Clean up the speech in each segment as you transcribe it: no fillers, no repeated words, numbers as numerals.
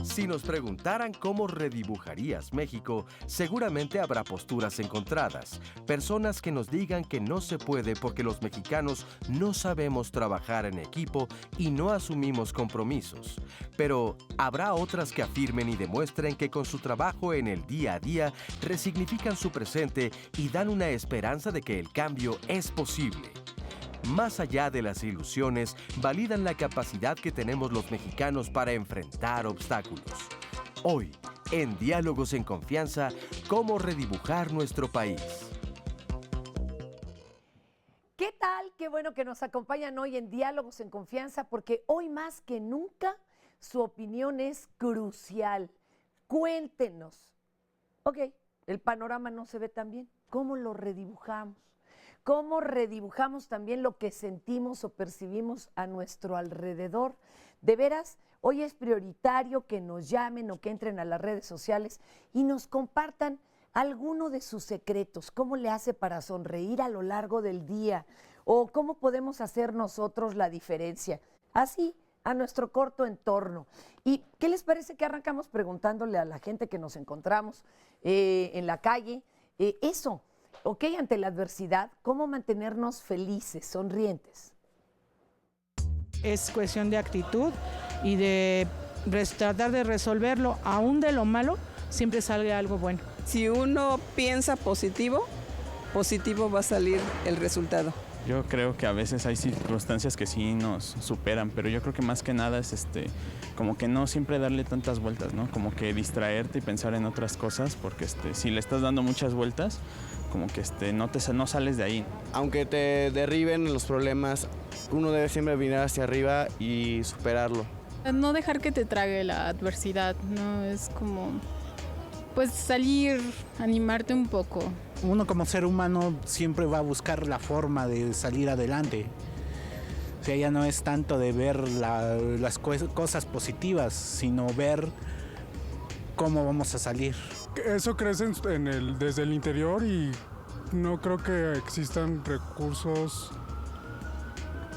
Si nos preguntaran cómo redibujarías México, seguramente habrá posturas encontradas. Personas que nos digan que no se puede porque los mexicanos no sabemos trabajar en equipo y no asumimos compromisos. Pero habrá otras que afirmen y demuestren que con su trabajo en el día a día resignifican su presente y dan una esperanza de que el cambio es posible. Más allá de las ilusiones, validan la capacidad que tenemos los mexicanos para enfrentar obstáculos. Hoy, en Diálogos en Confianza, ¿cómo redibujar nuestro país? ¿Qué tal? Qué bueno que nos acompañan hoy en Diálogos en Confianza, porque hoy más que nunca su opinión es crucial. Cuéntenos. Ok, el panorama no se ve tan bien. ¿Cómo lo redibujamos? ¿Cómo redibujamos también lo que sentimos o percibimos a nuestro alrededor? De veras, hoy es prioritario que nos llamen o que entren a las redes sociales y nos compartan alguno de sus secretos. ¿Cómo le hace para sonreír a lo largo del día? ¿O cómo podemos hacer nosotros la diferencia? Así, a nuestro corto entorno. ¿Y qué les parece que arrancamos preguntándole a la gente que nos encontramos en la calle? Eso. Ok, ante la adversidad, ¿cómo mantenernos felices, sonrientes? Es cuestión de actitud y de tratar de resolverlo, aún de lo malo, siempre sale algo bueno. Si uno piensa positivo, positivo va a salir el resultado. Yo creo que a veces hay circunstancias que sí nos superan, pero yo creo que más que nada es como que no siempre darle tantas vueltas, ¿no? Como que distraerte y pensar en otras cosas, porque si le estás dando muchas vueltas, como que no sales de ahí. Aunque te derriben los problemas, uno debe siempre mirar hacia arriba y superarlo. No dejar que te trague la adversidad, ¿no? Es como, pues salir, animarte un poco. Uno como ser humano siempre va a buscar la forma de salir adelante. O sea, ya no es tanto de ver las cosas positivas, sino ver cómo vamos a salir. Eso crece desde el interior y no creo que existan recursos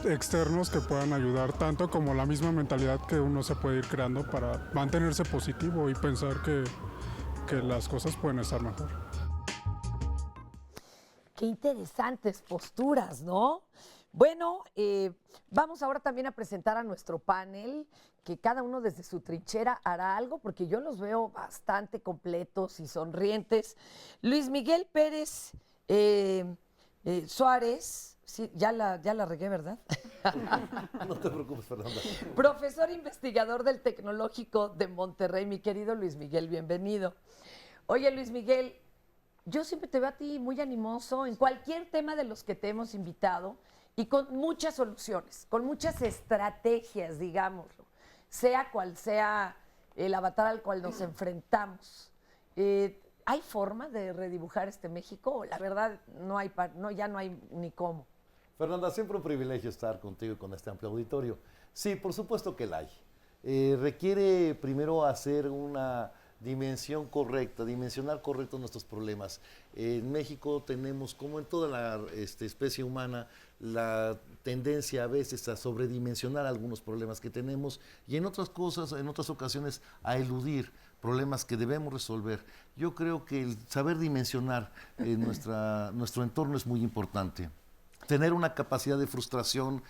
externos que puedan ayudar tanto como la misma mentalidad que uno se puede ir creando para mantenerse positivo y pensar que las cosas pueden estar mejor. Qué interesantes posturas, ¿no? Bueno, vamos ahora también a presentar a nuestro panel, que cada uno desde su trinchera hará algo, porque yo los veo bastante completos y sonrientes. Luis Miguel Pérez Suárez, sí, ya la regué, ¿verdad? No te preocupes, Fernanda. Profesor investigador del Tecnológico de Monterrey, mi querido Luis Miguel, bienvenido. Oye, Luis Miguel, yo siempre te veo a ti muy animoso en cualquier tema de los que te hemos invitado y con muchas soluciones, con muchas estrategias, digámoslo, sea cual sea el avatar al cual nos enfrentamos. ¿Hay forma de redibujar este México? La verdad, ya no hay ni cómo. Fernanda, siempre un privilegio estar contigo y con este amplio auditorio. Sí, por supuesto que la hay. Requiere primero hacer una dimensionar correcto nuestros problemas. En México tenemos, como en toda la especie humana, la tendencia a veces a sobredimensionar algunos problemas que tenemos y en otras ocasiones a eludir problemas que debemos resolver. Yo creo que el saber dimensionar nuestro entorno es muy importante. Tener una capacidad de frustración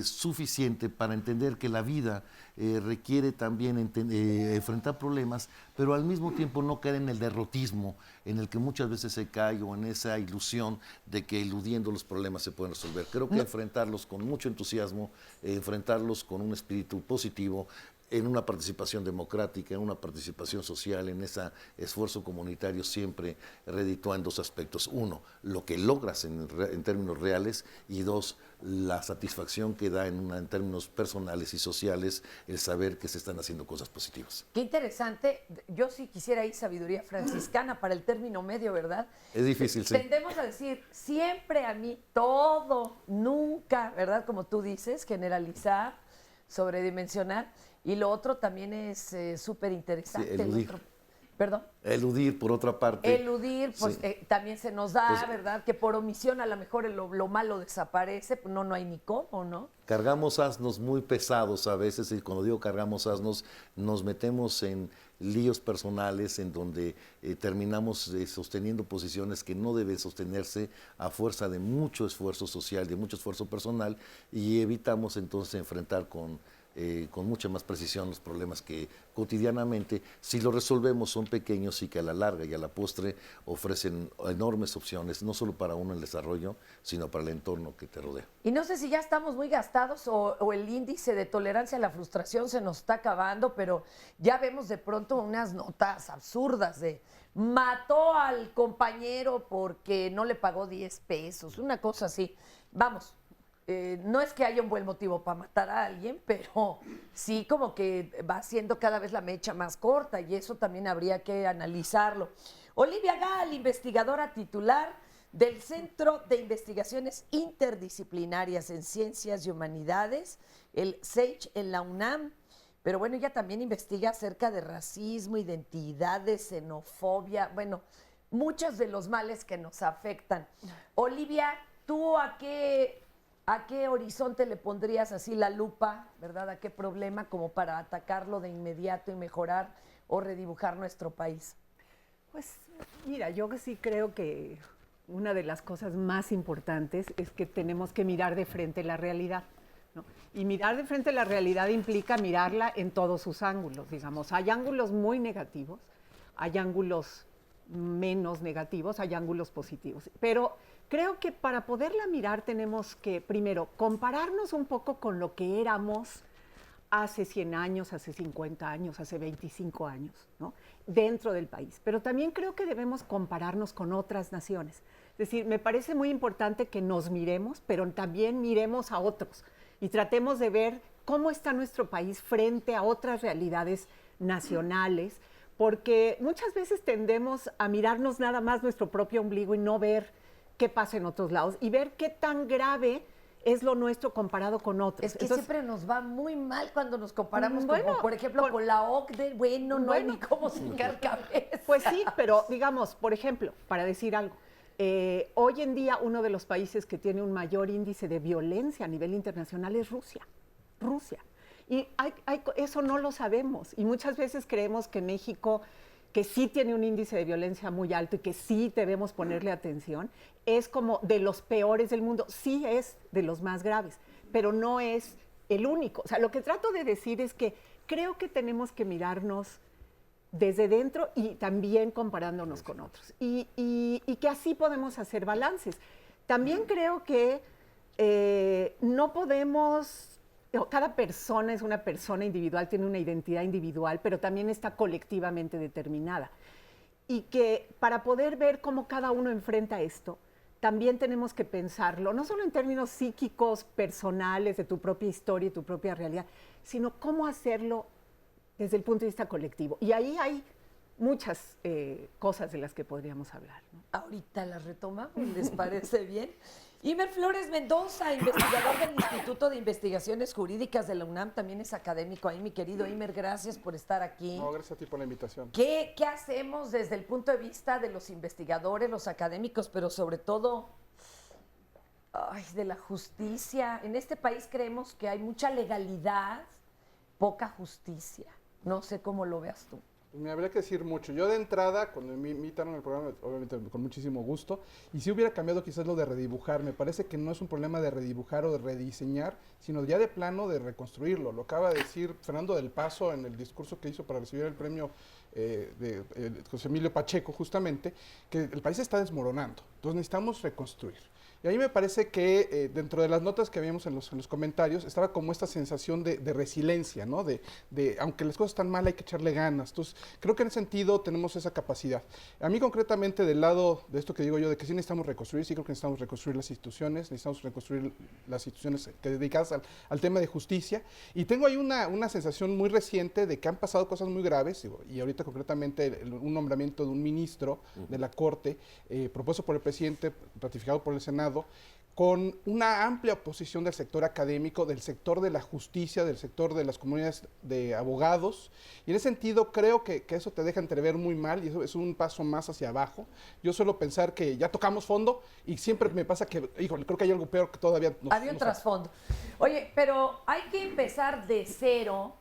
suficiente para entender que la vida requiere también enfrentar problemas, pero al mismo tiempo no caer en el derrotismo en el que muchas veces se cae o en esa ilusión de que eludiendo los problemas se pueden resolver. Creo que enfrentarlos con mucho entusiasmo, enfrentarlos con un espíritu positivo, en una participación democrática, en una participación social, en ese esfuerzo comunitario siempre reditúa en dos aspectos. Uno, lo que logras en términos reales, y dos, la satisfacción que da en términos personales y sociales el saber que se están haciendo cosas positivas. Qué interesante. Yo sí quisiera ir sabiduría franciscana para el término medio, ¿verdad? Es difícil, sí. Tendemos a decir siempre a mí, todo, nunca, ¿verdad? Como tú dices, generalizar, sobredimensionar. Y lo otro también es súper interesante. Sí, eludir. ¿Perdón? Eludir, por otra parte. Eludir, pues Sí. También se nos da, Pues, ¿verdad? Que por omisión a lo mejor lo malo desaparece, pues no hay ni cómo, ¿no? Cargamos asnos muy pesados a veces, y cuando digo cargamos asnos, nos metemos en líos personales en donde terminamos sosteniendo posiciones que no deben sostenerse a fuerza de mucho esfuerzo social, de mucho esfuerzo personal, y evitamos entonces enfrentar con mucha más precisión los problemas que cotidianamente, si los resolvemos, son pequeños y que a la larga y a la postre ofrecen enormes opciones, no solo para uno el desarrollo, sino para el entorno que te rodea. Y no sé si ya estamos muy gastados o el índice de tolerancia a la frustración se nos está acabando, pero ya vemos de pronto unas notas absurdas de mató al compañero porque no le pagó 10 pesos, una cosa así. Vamos. No es que haya un buen motivo para matar a alguien, pero sí como que va siendo cada vez la mecha más corta y eso también habría que analizarlo. Olivia Gal, investigadora titular del Centro de Investigaciones Interdisciplinarias en Ciencias y Humanidades, el CEICH en la UNAM. Pero bueno, ella también investiga acerca de racismo, identidades, xenofobia, bueno, muchos de los males que nos afectan. Olivia, ¿tú a qué horizonte le pondrías así la lupa, verdad? ¿A qué problema como para atacarlo de inmediato y mejorar o redibujar nuestro país? Pues mira, yo sí creo que una de las cosas más importantes es que tenemos que mirar de frente la realidad, ¿no? Y mirar de frente la realidad implica mirarla en todos sus ángulos, digamos. Hay ángulos muy negativos, hay ángulos menos negativos, hay ángulos positivos, pero creo que para poderla mirar tenemos que, primero, compararnos un poco con lo que éramos hace 100 años, hace 50 años, hace 25 años, ¿no? Dentro del país. Pero también creo que debemos compararnos con otras naciones. Es decir, me parece muy importante que nos miremos, pero también miremos a otros y tratemos de ver cómo está nuestro país frente a otras realidades nacionales, porque muchas veces tendemos a mirarnos nada más nuestro propio ombligo y no ver qué pasa en otros lados y ver qué tan grave es lo nuestro comparado con otros. Es que siempre nos va muy mal cuando nos comparamos, bueno, como, por ejemplo, con la OCDE. No hay ni cómo sacar cabeza. Pues sí, pero digamos, por ejemplo, para decir algo, hoy en día uno de los países que tiene un mayor índice de violencia a nivel internacional es Rusia. Y eso no lo sabemos. Y muchas veces creemos que México, que sí tiene un índice de violencia muy alto y que sí debemos ponerle atención, es como de los peores del mundo. Sí es de los más graves, pero no es el único. O sea, lo que trato de decir es que creo que tenemos que mirarnos desde dentro y también comparándonos con otros. Y que así podemos hacer balances. También creo que no podemos... Cada persona es una persona individual, tiene una identidad individual, pero también está colectivamente determinada. Y que para poder ver cómo cada uno enfrenta esto, también tenemos que pensarlo, no solo en términos psíquicos, personales, de tu propia historia y tu propia realidad, sino cómo hacerlo desde el punto de vista colectivo. Y ahí hay muchas cosas de las que podríamos hablar, ¿no? Ahorita las retomamos, ¿les parece bien? Imer Flores Mendoza, investigador del Instituto de Investigaciones Jurídicas de la UNAM, también es académico ahí, mi querido Imer, gracias por estar aquí. No, gracias a ti por la invitación. ¿Qué hacemos desde el punto de vista de los investigadores, los académicos, pero sobre todo de la justicia? En este país creemos que hay mucha legalidad, poca justicia. No sé cómo lo veas tú. Me habría que decir mucho. Yo de entrada, cuando me invitaron al programa, obviamente con muchísimo gusto, y si hubiera cambiado quizás lo de redibujar. Me parece que no es un problema de redibujar o de rediseñar, sino ya de plano de reconstruirlo. Lo acaba de decir Fernando del Paso en el discurso que hizo para recibir el premio de José Emilio Pacheco, justamente, que el país está desmoronando. Entonces necesitamos reconstruir. Y a mí me parece que dentro de las notas que habíamos en los comentarios estaba como esta sensación de resiliencia, ¿no? De aunque las cosas están mal hay que echarle ganas. Entonces, creo que en ese sentido tenemos esa capacidad. A mí concretamente del lado de esto que digo yo, de que sí necesitamos reconstruir, sí creo que necesitamos reconstruir las instituciones, que dedicadas al tema de justicia. Y tengo ahí una sensación muy reciente de que han pasado cosas muy graves, y ahorita concretamente un nombramiento de un ministro de la Corte, propuesto por el presidente, ratificado por el Senado, con una amplia oposición del sector académico, del sector de la justicia, del sector de las comunidades de abogados. Y en ese sentido creo que eso te deja entrever muy mal y eso es un paso más hacia abajo. Yo suelo pensar que ya tocamos fondo y siempre me pasa que, híjole, creo que hay algo peor que todavía había un trasfondo. Oye, pero hay que empezar de cero.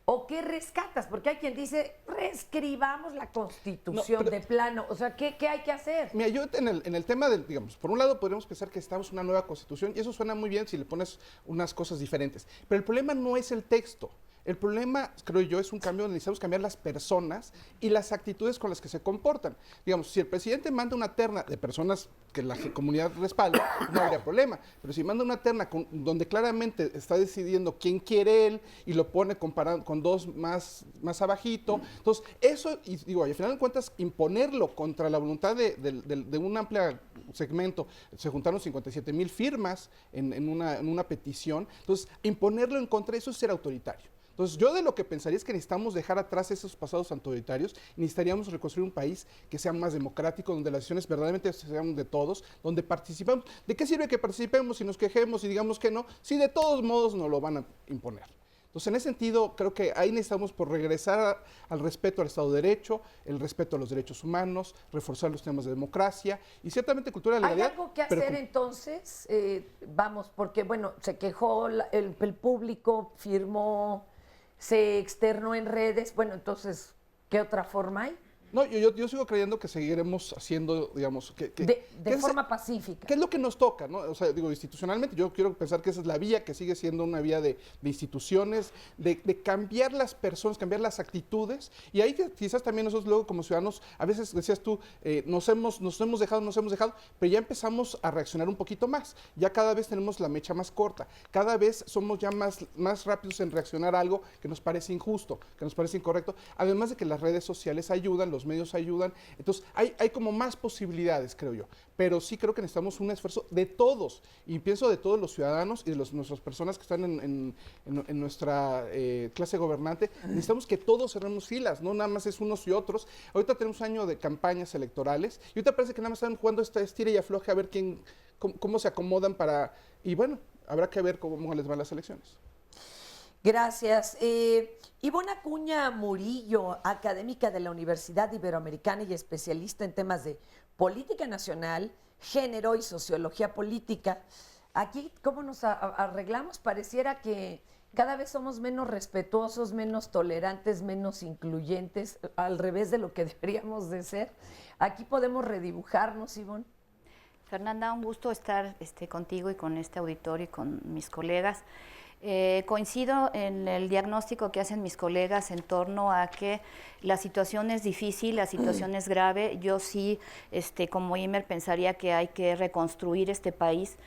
¿O qué rescatas? Porque hay quien dice, reescribamos la Constitución de plano. O sea, ¿qué hay que hacer? Mira, yo en el tema del, digamos, por un lado podríamos pensar que estamos una nueva Constitución y eso suena muy bien si le pones unas cosas diferentes. Pero el problema no es el texto. El problema, creo yo, es un cambio donde necesitamos cambiar las personas y las actitudes con las que se comportan. Digamos, si el presidente manda una terna de personas que la comunidad respalda, no habría problema. Pero si manda una terna donde claramente está decidiendo quién quiere él y lo pone comparado con dos más abajito, entonces eso, y digo, y al final de cuentas, imponerlo contra la voluntad de un amplio segmento, se juntaron 57,000 firmas en una petición, entonces imponerlo en contra de eso es ser autoritario. Entonces, yo de lo que pensaría es que necesitamos dejar atrás esos pasados autoritarios, necesitaríamos reconstruir un país que sea más democrático, donde las decisiones verdaderamente sean de todos, donde participamos. ¿De qué sirve que participemos y nos quejemos y digamos que no, si de todos modos nos lo van a imponer? Entonces, en ese sentido, creo que ahí necesitamos por regresar al respeto al Estado de Derecho, el respeto a los derechos humanos, reforzar los temas de democracia y ciertamente cultura de legalidad. ¿Hay algo que hacer entonces? Vamos, porque bueno, se quejó el público, firmó, se externó en redes, bueno, entonces, ¿qué otra forma hay? No, yo sigo creyendo que seguiremos haciendo, digamos, de forma pacífica. ¿Qué es lo que nos toca, no? O sea, digo, institucionalmente, yo quiero pensar que esa es la vía, que sigue siendo una vía de instituciones, de cambiar las personas, cambiar las actitudes, y ahí quizás también nosotros luego como ciudadanos, a veces decías tú, nos hemos dejado, pero ya empezamos a reaccionar un poquito más, ya cada vez tenemos la mecha más corta, cada vez somos ya más rápidos en reaccionar a algo que nos parece injusto, que nos parece incorrecto, además de que las redes sociales ayudan, los medios ayudan, entonces hay como más posibilidades, creo yo, pero sí creo que necesitamos un esfuerzo de todos, y pienso de todos los ciudadanos y de nuestras personas que están en nuestra clase gobernante, necesitamos que todos cerremos filas, no nada más es unos y otros. Ahorita tenemos un año de campañas electorales, y ahorita parece que nada más están jugando esta estira y afloje a ver cómo se acomodan y bueno, habrá que ver cómo les van las elecciones. Gracias. Ivonne Acuña Murillo, académica de la Universidad Iberoamericana y especialista en temas de política nacional, género y sociología política. Aquí, ¿cómo nos arreglamos? Pareciera que cada vez somos menos respetuosos, menos tolerantes, menos incluyentes, al revés de lo que deberíamos de ser. Aquí podemos redibujarnos, Ivonne. Fernanda, un gusto estar contigo y con este auditorio y con mis colegas. Coincido en el diagnóstico que hacen mis colegas en torno a que la situación es difícil, la situación es grave. Yo sí, como Imer, pensaría que hay que reconstruir este país,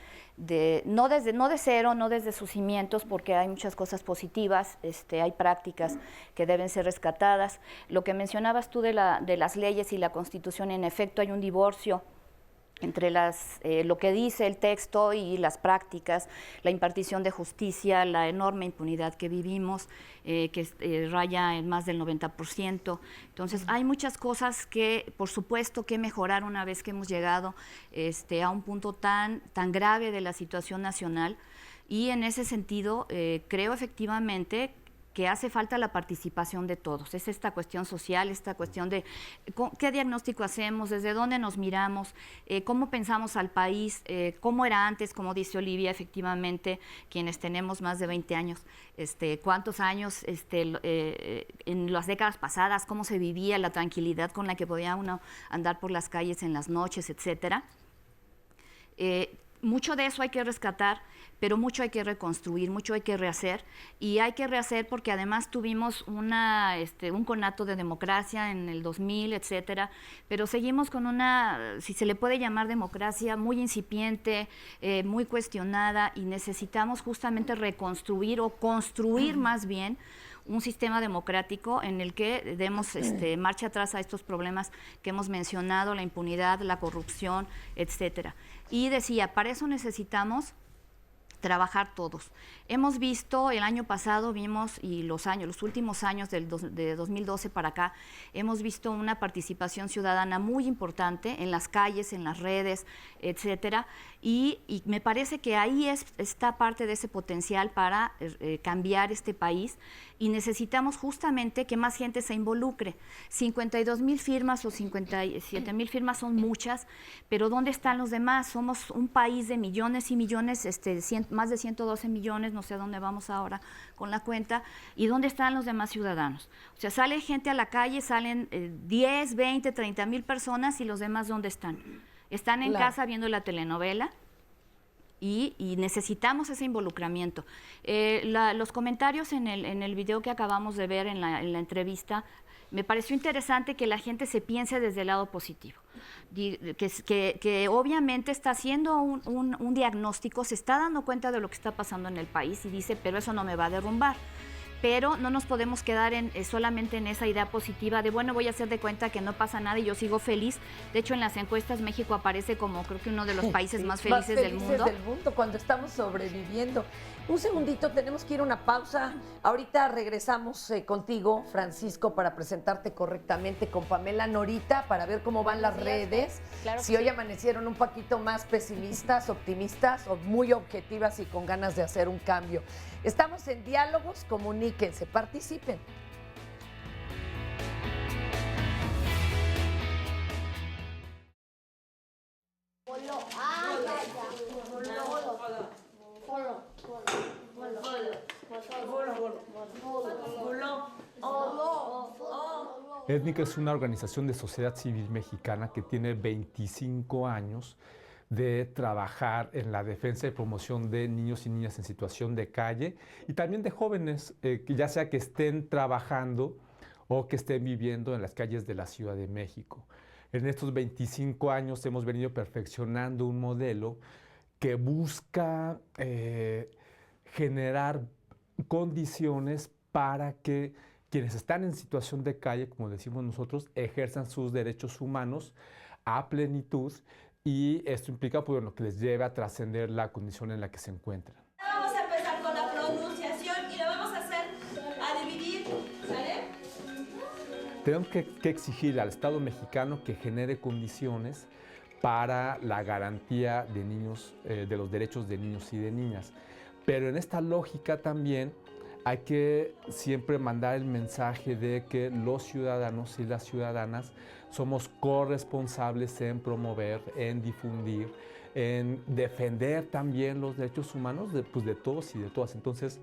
no de cero, no desde sus cimientos, porque hay muchas cosas positivas, hay prácticas que deben ser rescatadas. Lo que mencionabas tú de las leyes y la Constitución, en efecto hay un divorcio entre lo que dice el texto y las prácticas, la impartición de justicia, la enorme impunidad que vivimos, que raya en más del 90%. Entonces, hay muchas cosas que, por supuesto, que mejorar una vez que hemos llegado a un punto tan grave de la situación nacional. Y en ese sentido, creo efectivamente que hace falta la participación de todos. Es esta cuestión social, esta cuestión de qué diagnóstico hacemos, desde dónde nos miramos, cómo pensamos al país, cómo era antes, como dice Olivia, efectivamente, quienes tenemos más de 20 años, cuántos años en las décadas pasadas, cómo se vivía, la tranquilidad con la que podía uno andar por las calles en las noches, etcétera. mucho de eso hay que rescatar, pero mucho hay que reconstruir, mucho hay que rehacer, y hay que rehacer porque además tuvimos un conato de democracia en el 2000, etcétera, pero seguimos con una, si se le puede llamar democracia, muy incipiente, muy cuestionada, y necesitamos justamente reconstruir o construir más bien un sistema democrático en el que demos marcha atrás a estos problemas que hemos mencionado, la impunidad, la corrupción, etcétera. Y decía, para eso necesitamos trabajar todos. Hemos visto, el año pasado vimos, y los últimos años de 2012 para acá, hemos visto una participación ciudadana muy importante en las calles, en las redes, etcétera, y me parece que ahí está parte de ese potencial para cambiar este país, y necesitamos justamente que más gente se involucre. 52,000 firmas o 57,000 firmas son muchas, pero ¿dónde están los demás? Somos un país de millones y millones, más de 112 millones, no sé a dónde vamos ahora con la cuenta, ¿y dónde están los demás ciudadanos? O sea, sale gente a la calle, salen 10, 20, 30,000 personas, y los demás ¿dónde están? Están en casa viendo la telenovela, y necesitamos ese involucramiento. Los comentarios en el video que acabamos de ver en la entrevista, me pareció interesante que la gente se piense desde el lado positivo, que obviamente está haciendo un diagnóstico, se está dando cuenta de lo que está pasando en el país y dice, pero eso no me va a derrumbar. Pero no nos podemos quedar solamente en esa idea positiva de, bueno, voy a hacer de cuenta que no pasa nada y yo sigo feliz. De hecho, en las encuestas México aparece como creo que uno de los países más felices del mundo. Cuando estamos sobreviviendo. Un segundito, tenemos que ir a una pausa. Ahorita regresamos contigo, Francisco, para presentarte correctamente con Pamela Norita, para ver cómo van las redes. Claro si hoy amanecieron un poquito más pesimistas, optimistas o muy objetivas y con ganas de hacer un cambio. Estamos en Diálogos, comuníquense, participen. Étnica es una organización de sociedad civil mexicana que tiene 25 años de trabajar en la defensa y promoción de niños y niñas en situación de calle y también de jóvenes, ya sea que estén trabajando o que estén viviendo en las calles de la Ciudad de México. En estos 25 años hemos venido perfeccionando un modelo que busca generar condiciones para que quienes están en situación de calle, como decimos nosotros, ejerzan sus derechos humanos a plenitud, y esto implica pues, lo que les lleve a trascender la condición en la que se encuentran. Vamos a empezar con la pronunciación y lo vamos a hacer a dividir, ¿sale? Tenemos que exigir al Estado mexicano que genere condiciones para la garantía de niños, de los derechos de niños y de niñas. Pero en esta lógica también hay que siempre mandar el mensaje de que los ciudadanos y las ciudadanas somos corresponsables en promover, en difundir, en defender también los derechos humanos de todos y de todas. Entonces,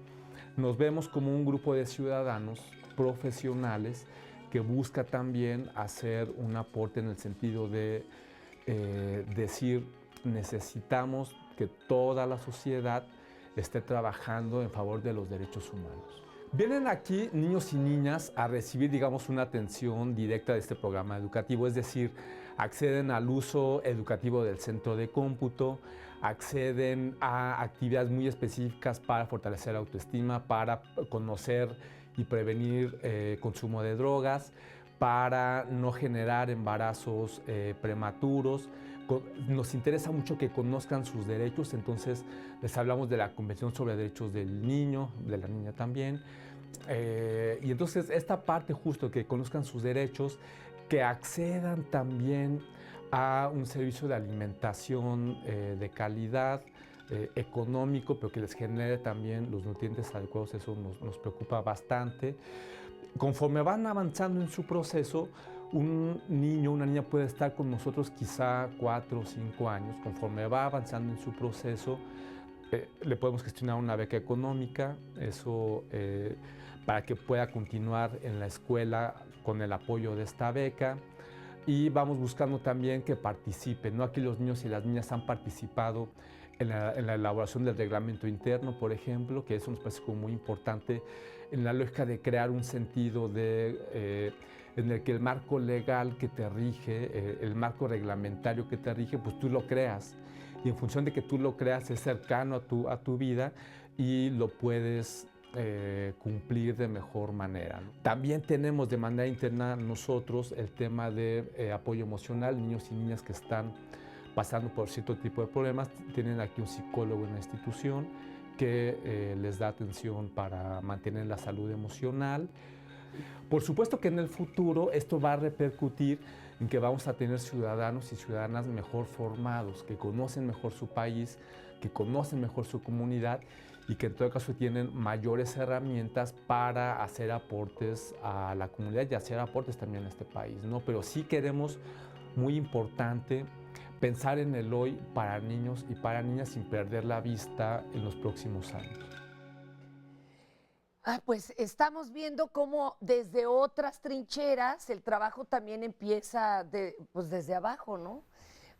nos vemos como un grupo de ciudadanos profesionales que busca también hacer un aporte en el sentido de decir, necesitamos que toda la sociedad esté trabajando en favor de los derechos humanos. Vienen aquí niños y niñas a recibir, digamos, una atención directa de este programa educativo, es decir, acceden al uso educativo del centro de cómputo, acceden a actividades muy específicas para fortalecer la autoestima, para conocer y prevenir consumo de drogas, para no generar embarazos prematuros. Nos interesa mucho que conozcan sus derechos, entonces les hablamos de la Convención sobre Derechos del Niño, de la Niña también, y entonces esta parte justo, que conozcan sus derechos, que accedan también a un servicio de alimentación de calidad, económico, pero que les genere también los nutrientes adecuados, eso nos preocupa bastante. Conforme van avanzando en su proceso, un niño, una niña puede estar con nosotros quizá 4 o 5 años. Conforme va avanzando en su proceso, le podemos gestionar una beca económica, eso para que pueda continuar en la escuela con el apoyo de esta beca. Y vamos buscando también que participen, ¿no? Aquí los niños y las niñas han participado en la elaboración del reglamento interno, por ejemplo, que eso nos parece como muy importante, en la lógica de crear un sentido en el que el marco legal que te rige, el marco reglamentario que te rige, pues tú lo creas. Y en función de que tú lo creas, es cercano a tu vida y lo puedes cumplir de mejor manera, ¿no? También tenemos de manera interna nosotros el tema de apoyo emocional, niños y niñas que están pasando por cierto tipo de problemas, tienen aquí un psicólogo en la institución que les da atención para mantener la salud emocional. Por supuesto que en el futuro esto va a repercutir en que vamos a tener ciudadanos y ciudadanas mejor formados, que conocen mejor su país, que conocen mejor su comunidad y que en todo caso tienen mayores herramientas para hacer aportes a la comunidad y hacer aportes también a este país, ¿no? Pero sí queremos, muy importante, pensar en el hoy para niños y para niñas sin perder la vista en los próximos años. Pues estamos viendo cómo desde otras trincheras el trabajo también empieza pues desde abajo, ¿no?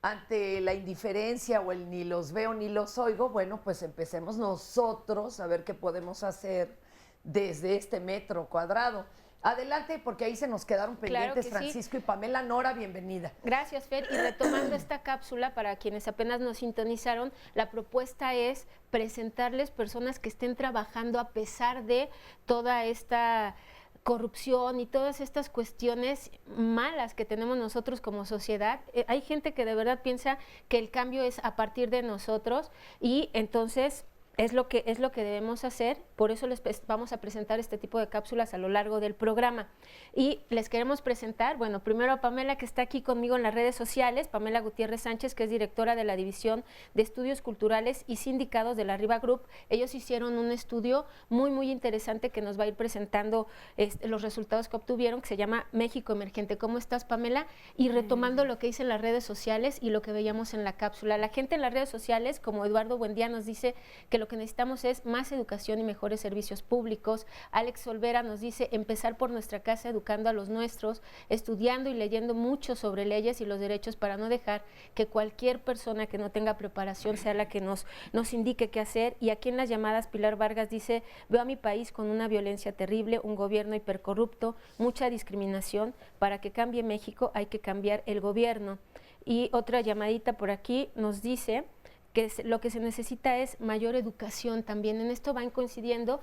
Ante la indiferencia o el ni los veo ni los oigo, bueno, pues empecemos nosotros a ver qué podemos hacer desde este metro cuadrado. Adelante, porque ahí se nos quedaron pendientes Francisco y Pamela. Nora, bienvenida. Gracias, Fer. Y retomando esta cápsula, para quienes apenas nos sintonizaron, la propuesta es presentarles personas que estén trabajando a pesar de toda esta corrupción y todas estas cuestiones malas que tenemos nosotros como sociedad. Hay gente que de verdad piensa que el cambio es a partir de nosotros y entonces es lo que debemos hacer. Por eso les vamos a presentar este tipo de cápsulas a lo largo del programa. Y les queremos presentar, bueno, primero a Pamela, que está aquí conmigo en las redes sociales, Pamela Gutiérrez Sánchez, que es directora de la División de Estudios Culturales y Sindicados de la Riva Group. Ellos hicieron un estudio muy, muy interesante que nos va a ir presentando los resultados que obtuvieron, que se llama México Emergente. ¿Cómo estás, Pamela? Y retomando lo que hice en las redes sociales y lo que veíamos en la cápsula. La gente en las redes sociales, como Eduardo Buendía, nos dice que lo que necesitamos es más educación y mejores servicios públicos. Alex Olvera nos dice empezar por nuestra casa educando a los nuestros, estudiando y leyendo mucho sobre leyes y los derechos para no dejar que cualquier persona que no tenga preparación sea la que nos indique qué hacer. Y aquí en las llamadas Pilar Vargas dice, veo a mi país con una violencia terrible, un gobierno hipercorrupto, mucha discriminación. Para que cambie México hay que cambiar el gobierno. Y otra llamadita por aquí nos dice que lo que se necesita es mayor educación también. En esto van coincidiendo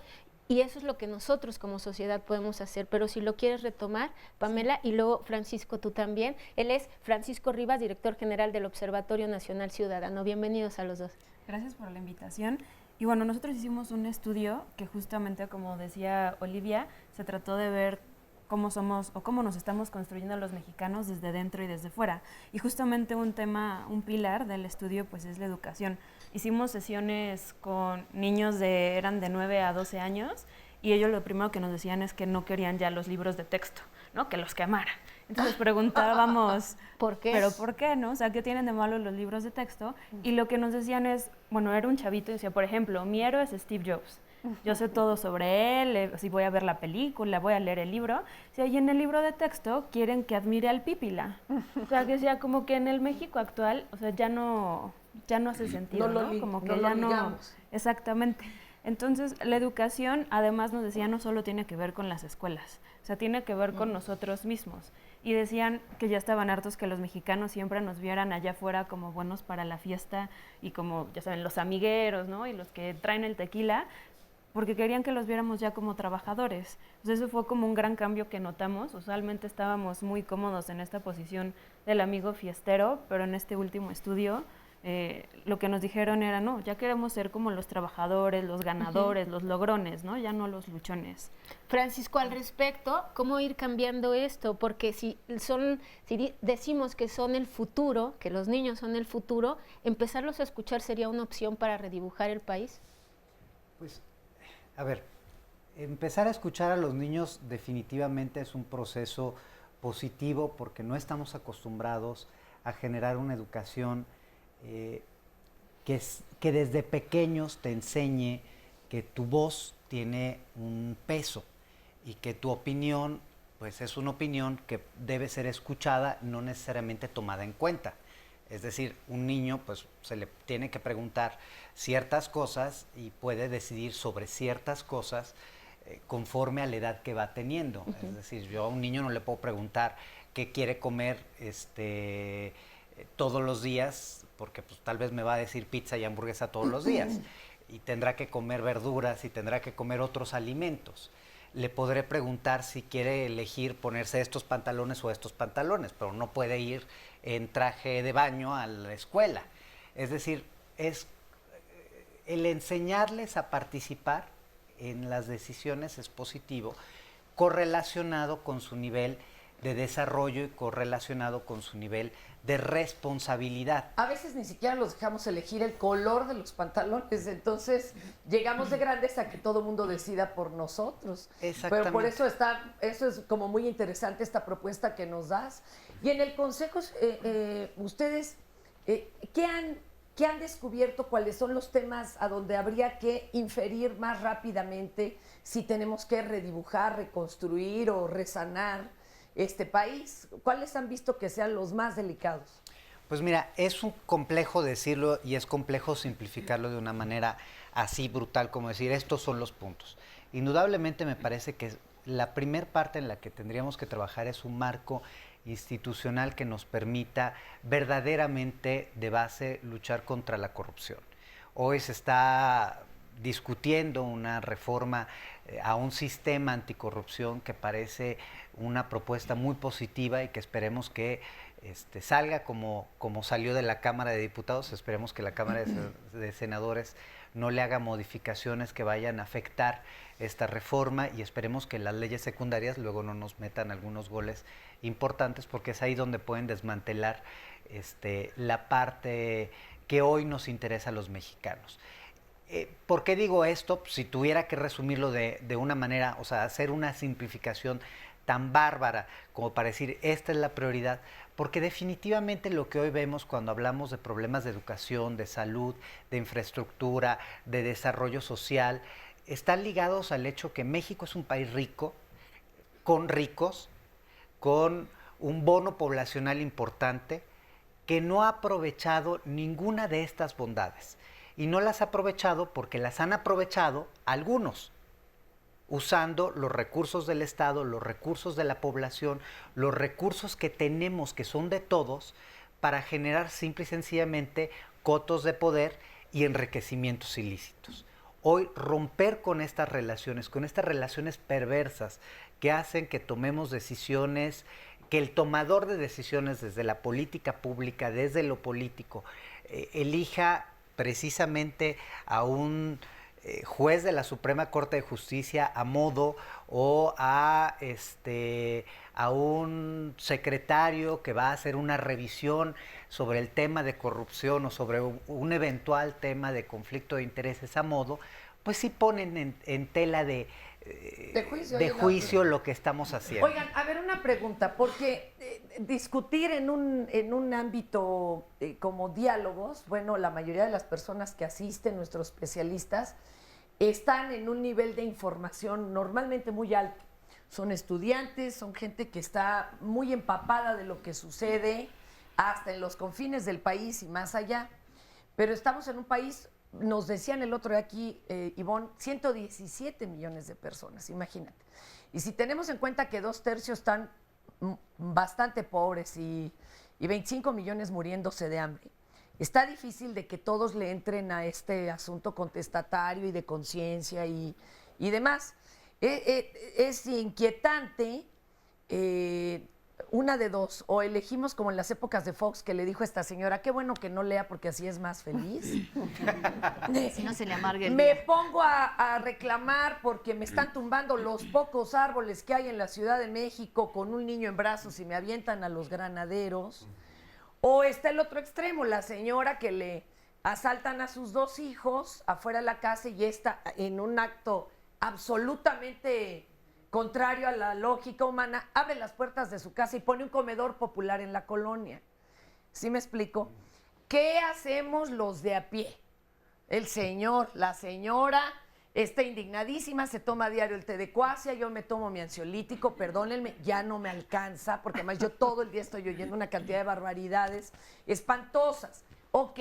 y eso es lo que nosotros como sociedad podemos hacer. Pero si lo quieres retomar, Pamela, y luego Francisco, tú también. Él es Francisco Rivas, director general del Observatorio Nacional Ciudadano. Bienvenidos a los dos. Gracias por la invitación. Y bueno, nosotros hicimos un estudio que justamente, como decía Olivia, se trató de ver cómo somos o cómo nos estamos construyendo los mexicanos desde dentro y desde fuera. Y justamente un pilar del estudio pues es la educación. Hicimos sesiones con niños eran de 9 a 12 años y ellos lo primero que nos decían es que no querían ya los libros de texto, ¿no? Que los quemaran. Entonces preguntábamos, ¿por qué? ¿Pero por qué, no? O sea, ¿qué tienen de malo los libros de texto? Y lo que nos decían es, bueno, era un chavito y decía, por ejemplo, mi héroe es Steve Jobs. Yo sé todo sobre él, si voy a ver la película, voy a leer el libro. O sea, y en el libro de texto quieren que admire al Pípila. O sea, que sea como que en el México actual, o sea, ya no hace sentido, ¿no? Como que ya no. Exactamente. Entonces, la educación, además nos decía, no solo tiene que ver con las escuelas, o sea, tiene que ver con nosotros mismos. Y decían que ya estaban hartos que los mexicanos siempre nos vieran allá afuera como buenos para la fiesta y como, ya saben, los amigueros, ¿no? Y los que traen el tequila, porque querían que los viéramos ya como trabajadores. Entonces eso fue como un gran cambio que notamos. Usualmente estábamos muy cómodos en esta posición del amigo fiestero, pero en este último estudio lo que nos dijeron era, no, ya queremos ser como los trabajadores, los ganadores, los logrones, ¿no? Ya no los luchones. Francisco, al respecto, ¿cómo ir cambiando esto? Porque si decimos que son el futuro, que los niños son el futuro, empezarlos a escuchar sería una opción para redibujar el país. Pues, a ver, empezar a escuchar a los niños definitivamente es un proceso positivo porque no estamos acostumbrados a generar una educación que desde pequeños te enseñe que tu voz tiene un peso y que tu opinión pues es una opinión que debe ser escuchada, no necesariamente tomada en cuenta. Es decir, un niño pues se le tiene que preguntar ciertas cosas y puede decidir sobre ciertas cosas conforme a la edad que va teniendo. Es decir, yo a un niño no le puedo preguntar qué quiere comer todos los días, porque pues tal vez me va a decir pizza y hamburguesa todos los días, y tendrá que comer verduras y tendrá que comer otros alimentos. Le podré preguntar si quiere elegir ponerse estos pantalones o estos pantalones, pero no puede ir en traje de baño a la escuela. Es decir, es el enseñarles a participar en las decisiones es positivo, correlacionado con su nivel de desarrollo y correlacionado con su nivel de responsabilidad. A veces ni siquiera los dejamos elegir el color de los pantalones, entonces llegamos de grandes a que todo el mundo decida por nosotros. Exactamente. Pero por eso eso es como muy interesante esta propuesta que nos das. Y en el consejo, ustedes, ¿qué han descubierto? ¿Cuáles son los temas a donde habría que inferir más rápidamente si tenemos que redibujar, reconstruir o resanar este país? ¿Cuáles han visto que sean los más delicados? Pues mira, es un complejo decirlo y es complejo simplificarlo de una manera así brutal como decir estos son los puntos. Indudablemente me parece que la primer parte en la que tendríamos que trabajar es un marco institucional que nos permita verdaderamente de base luchar contra la corrupción. Hoy se está discutiendo una reforma a un sistema anticorrupción que parece una propuesta muy positiva y que esperemos que salga como salió de la Cámara de Diputados. Esperemos que la Cámara de Senadores no le haga modificaciones que vayan a afectar esta reforma y esperemos que las leyes secundarias luego no nos metan algunos goles importantes, porque es ahí donde pueden desmantelar la parte que hoy nos interesa a los mexicanos. ¿Por qué digo esto? Si tuviera que resumirlo de una manera, o sea, hacer una simplificación tan bárbara como para decir esta es la prioridad, porque definitivamente lo que hoy vemos cuando hablamos de problemas de educación, de salud, de infraestructura, de desarrollo social, están ligados al hecho que México es un país rico, con ricos, con un bono poblacional importante, que no ha aprovechado ninguna de estas bondades. Y no las ha aprovechado porque las han aprovechado algunos, usando los recursos del Estado, los recursos de la población, los recursos que tenemos, que son de todos, para generar simple y sencillamente cotos de poder y enriquecimientos ilícitos. Hoy romper con estas relaciones perversas que hacen que tomemos decisiones, que el tomador de decisiones desde la política pública, desde lo político, elija precisamente a un juez de la Suprema Corte de Justicia a modo o a un secretario que va a hacer una revisión sobre el tema de corrupción o sobre un eventual tema de conflicto de intereses a modo, pues sí ponen en tela de juicio lo que estamos haciendo. Oigan, a ver, una pregunta, porque discutir en un ámbito como diálogos, bueno, la mayoría de las personas que asisten, nuestros especialistas, están en un nivel de información normalmente muy alto. Son estudiantes, son gente que está muy empapada de lo que sucede hasta en los confines del país y más allá. Pero estamos en un país, nos decían el otro día aquí, Ivonne, 117 millones de personas, imagínate. Y si tenemos en cuenta que 2/3 están bastante pobres y 25 millones muriéndose de hambre, está difícil de que todos le entren a este asunto contestatario y de conciencia y demás. Es inquietante, una de dos, o elegimos como en las épocas de Fox que le dijo a esta señora, qué bueno que no lea porque así es más feliz. Si no se le amarga el Me día. pongo a reclamar porque me están tumbando los pocos árboles que hay en la Ciudad de México con un niño en brazos y me avientan a los granaderos. O está el otro extremo, la señora que le asaltan a sus 2 hijos afuera de la casa y está en un acto absolutamente contrario a la lógica humana, abre las puertas de su casa y pone un comedor popular en la colonia. ¿Sí me explico? ¿Qué hacemos los de a pie? El señor, la señora está indignadísima, se toma a diario el té de cuasia, yo me tomo mi ansiolítico, perdónenme, ya no me alcanza, porque además yo todo el día estoy oyendo una cantidad de barbaridades espantosas. Ok,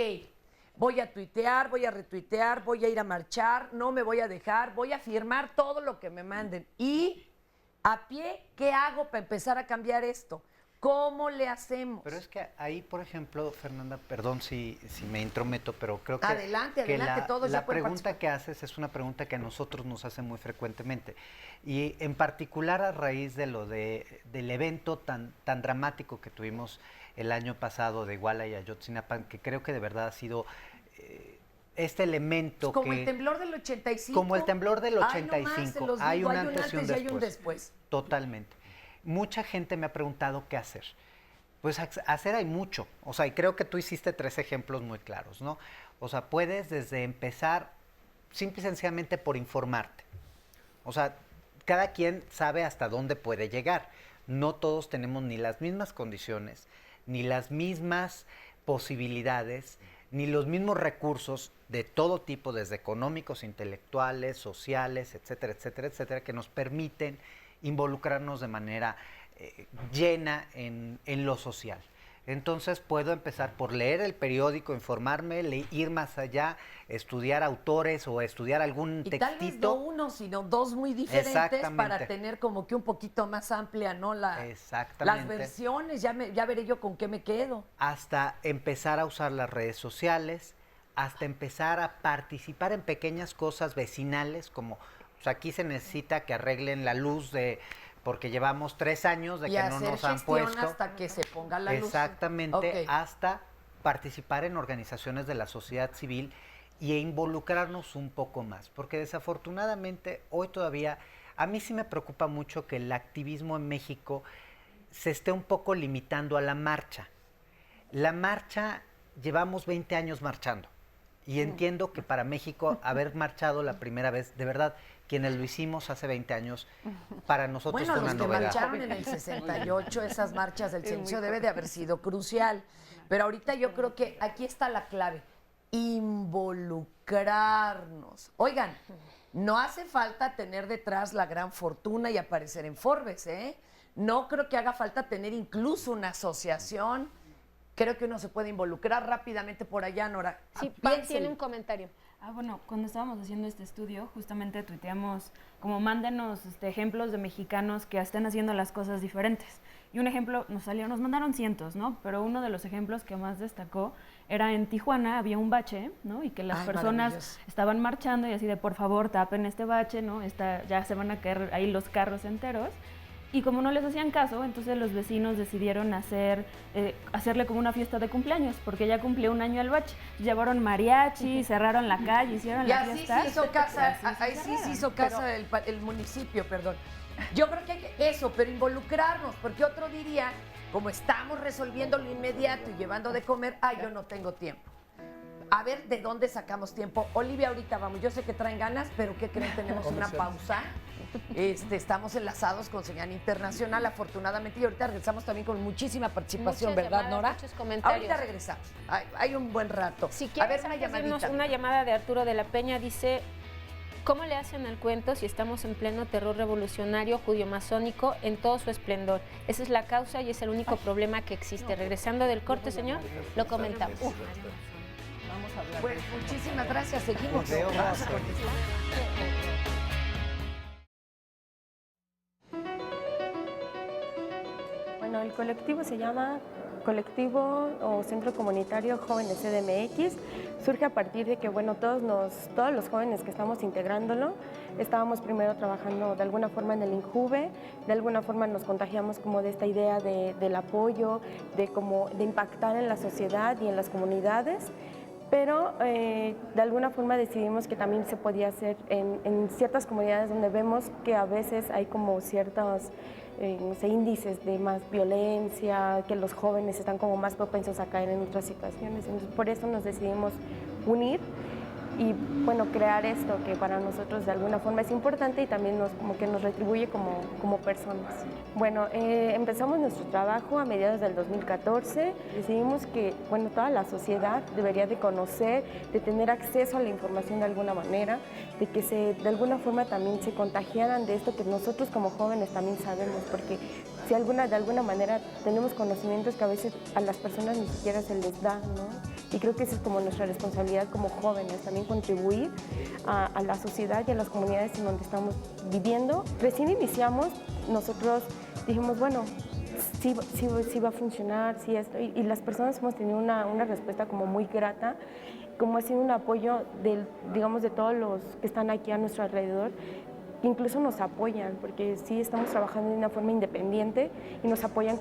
voy a tuitear, voy a retuitear, voy a ir a marchar, no me voy a dejar, voy a firmar todo lo que me manden. Y a pie, ¿qué hago para empezar a cambiar esto? ¿Cómo le hacemos? Pero es que ahí, por ejemplo, Fernanda, perdón si me intrometo, pero creo que... Adelante, todos ya la pueden pregunta participar. que haces es una pregunta que a nosotros nos hacen muy frecuentemente. Y en particular a raíz de lo del evento tan dramático que tuvimos el año pasado de Iguala y Ayotzinapa, que creo que de verdad ha sido este elemento como que... el temblor del 85. Como el temblor del 85. Ay, no más, se los hay digo, un antes y un hay un después. Totalmente. Mucha gente me ha preguntado qué hacer. Pues hacer hay mucho. O sea, y creo que tú hiciste 3 ejemplos muy claros, ¿no? O sea, puedes desde empezar simple y sencillamente por informarte. O sea, cada quien sabe hasta dónde puede llegar. No todos tenemos ni las mismas condiciones, ni las mismas posibilidades, ni los mismos recursos de todo tipo, desde económicos, intelectuales, sociales, etcétera, etcétera, etcétera, que nos permiten involucrarnos de manera llena en lo social. Entonces puedo empezar por leer el periódico, informarme, ir más allá, estudiar autores o estudiar algún y textito. tal vez no uno, sino 2 muy diferentes para tener como que un poquito más amplia, ¿no? Las versiones, ya veré yo con qué me quedo. Hasta empezar a usar las redes sociales, hasta empezar a participar en pequeñas cosas vecinales, como pues aquí se necesita que arreglen la luz porque llevamos 3 años de que no nos han puesto. Hasta que se ponga la luz. Exactamente, hasta participar en organizaciones de la sociedad civil e involucrarnos un poco más, porque desafortunadamente hoy todavía, a mí sí me preocupa mucho que el activismo en México se esté un poco limitando a la marcha. La marcha, llevamos 20 años marchando, y entiendo que para México haber marchado la primera vez, de verdad, quienes lo hicimos hace 20 años, para nosotros fue una novedad. Bueno, los que marcharon en el 68, esas marchas del silencio debe de haber sido crucial. Pero ahorita yo creo que aquí está la clave, involucrarnos. Oigan, no hace falta tener detrás la gran fortuna y aparecer en Forbes, ¿eh? No creo que haga falta tener incluso una asociación. Creo que uno se puede involucrar rápidamente por allá, Nora. Sí, Pam tiene un comentario. Bueno, cuando estábamos haciendo este estudio, justamente tuiteamos como mándenos ejemplos de mexicanos que estén haciendo las cosas diferentes. Y un ejemplo, nos mandaron cientos, ¿no? Pero uno de los ejemplos que más destacó era en Tijuana, había un bache, ¿no? Y que las personas estaban marchando y así de, por favor, tapen este bache, ¿no? Ya se van a caer ahí los carros enteros. Y como no les hacían caso, entonces los vecinos decidieron hacerle como una fiesta de cumpleaños, porque ya cumplió 1 año el bache. Llevaron mariachi, cerraron la calle, hicieron la fiesta. Sí hizo casa, ahí sí se hizo casa el municipio, perdón. Yo creo que hay que eso, pero involucrarnos, porque otro diría, como estamos resolviendo lo inmediato y llevando de comer, yo no tengo tiempo. A ver de dónde sacamos tiempo. Olivia, ahorita vamos, yo sé que traen ganas, pero ¿qué creen? Tenemos una pausa. Estamos enlazados con Señal Internacional, afortunadamente, y ahorita regresamos también con muchísima participación, muchas ¿verdad, llamadas, Nora? muchos comentarios. Ahorita regresamos. Hay un buen rato. Si quieres, una llamadita. Una llamada de Arturo de la Peña, dice, ¿cómo le hacen al cuento si estamos en pleno terror revolucionario judío-masónico en todo su esplendor? Esa es la causa y es el único problema que existe. Regresando del corte, señor, lo comentamos. Vamos a hablar. Pues muchísimas gracias, seguimos. Bueno, el colectivo se llama Colectivo o Centro Comunitario Jóvenes CDMX. Surge a partir de que, bueno, todos los jóvenes que estamos integrándolo, estábamos primero trabajando de alguna forma en el INJUVE, de alguna forma nos contagiamos como de esta idea del apoyo, de impactar en la sociedad y en las comunidades, pero de alguna forma decidimos que también se podía hacer en ciertas comunidades donde vemos que a veces hay como ciertos índices de más violencia, que los jóvenes están como más propensos a caer en otras situaciones. Entonces, por eso nos decidimos unir y bueno, crear esto que para nosotros de alguna forma es importante y también como que nos retribuye como personas. Bueno, empezamos nuestro trabajo a mediados del 2014. Decidimos que, bueno, toda la sociedad debería de conocer, de tener acceso a la información de alguna manera, de que de alguna forma también se contagiaran de esto que nosotros como jóvenes también sabemos, porque si de alguna manera tenemos conocimientos que a veces a las personas ni siquiera se les da, ¿no? Y creo que esa es como nuestra responsabilidad como jóvenes, también contribuir a la sociedad y a las comunidades en donde estamos viviendo. Recién iniciamos, nosotros dijimos, bueno, sí va a funcionar, sí esto, y las personas hemos tenido una respuesta como muy grata, como ha sido un apoyo digamos, de todos los que están aquí a nuestro alrededor. Incluso nos apoyan, porque sí estamos trabajando de una forma independiente y nos apoyan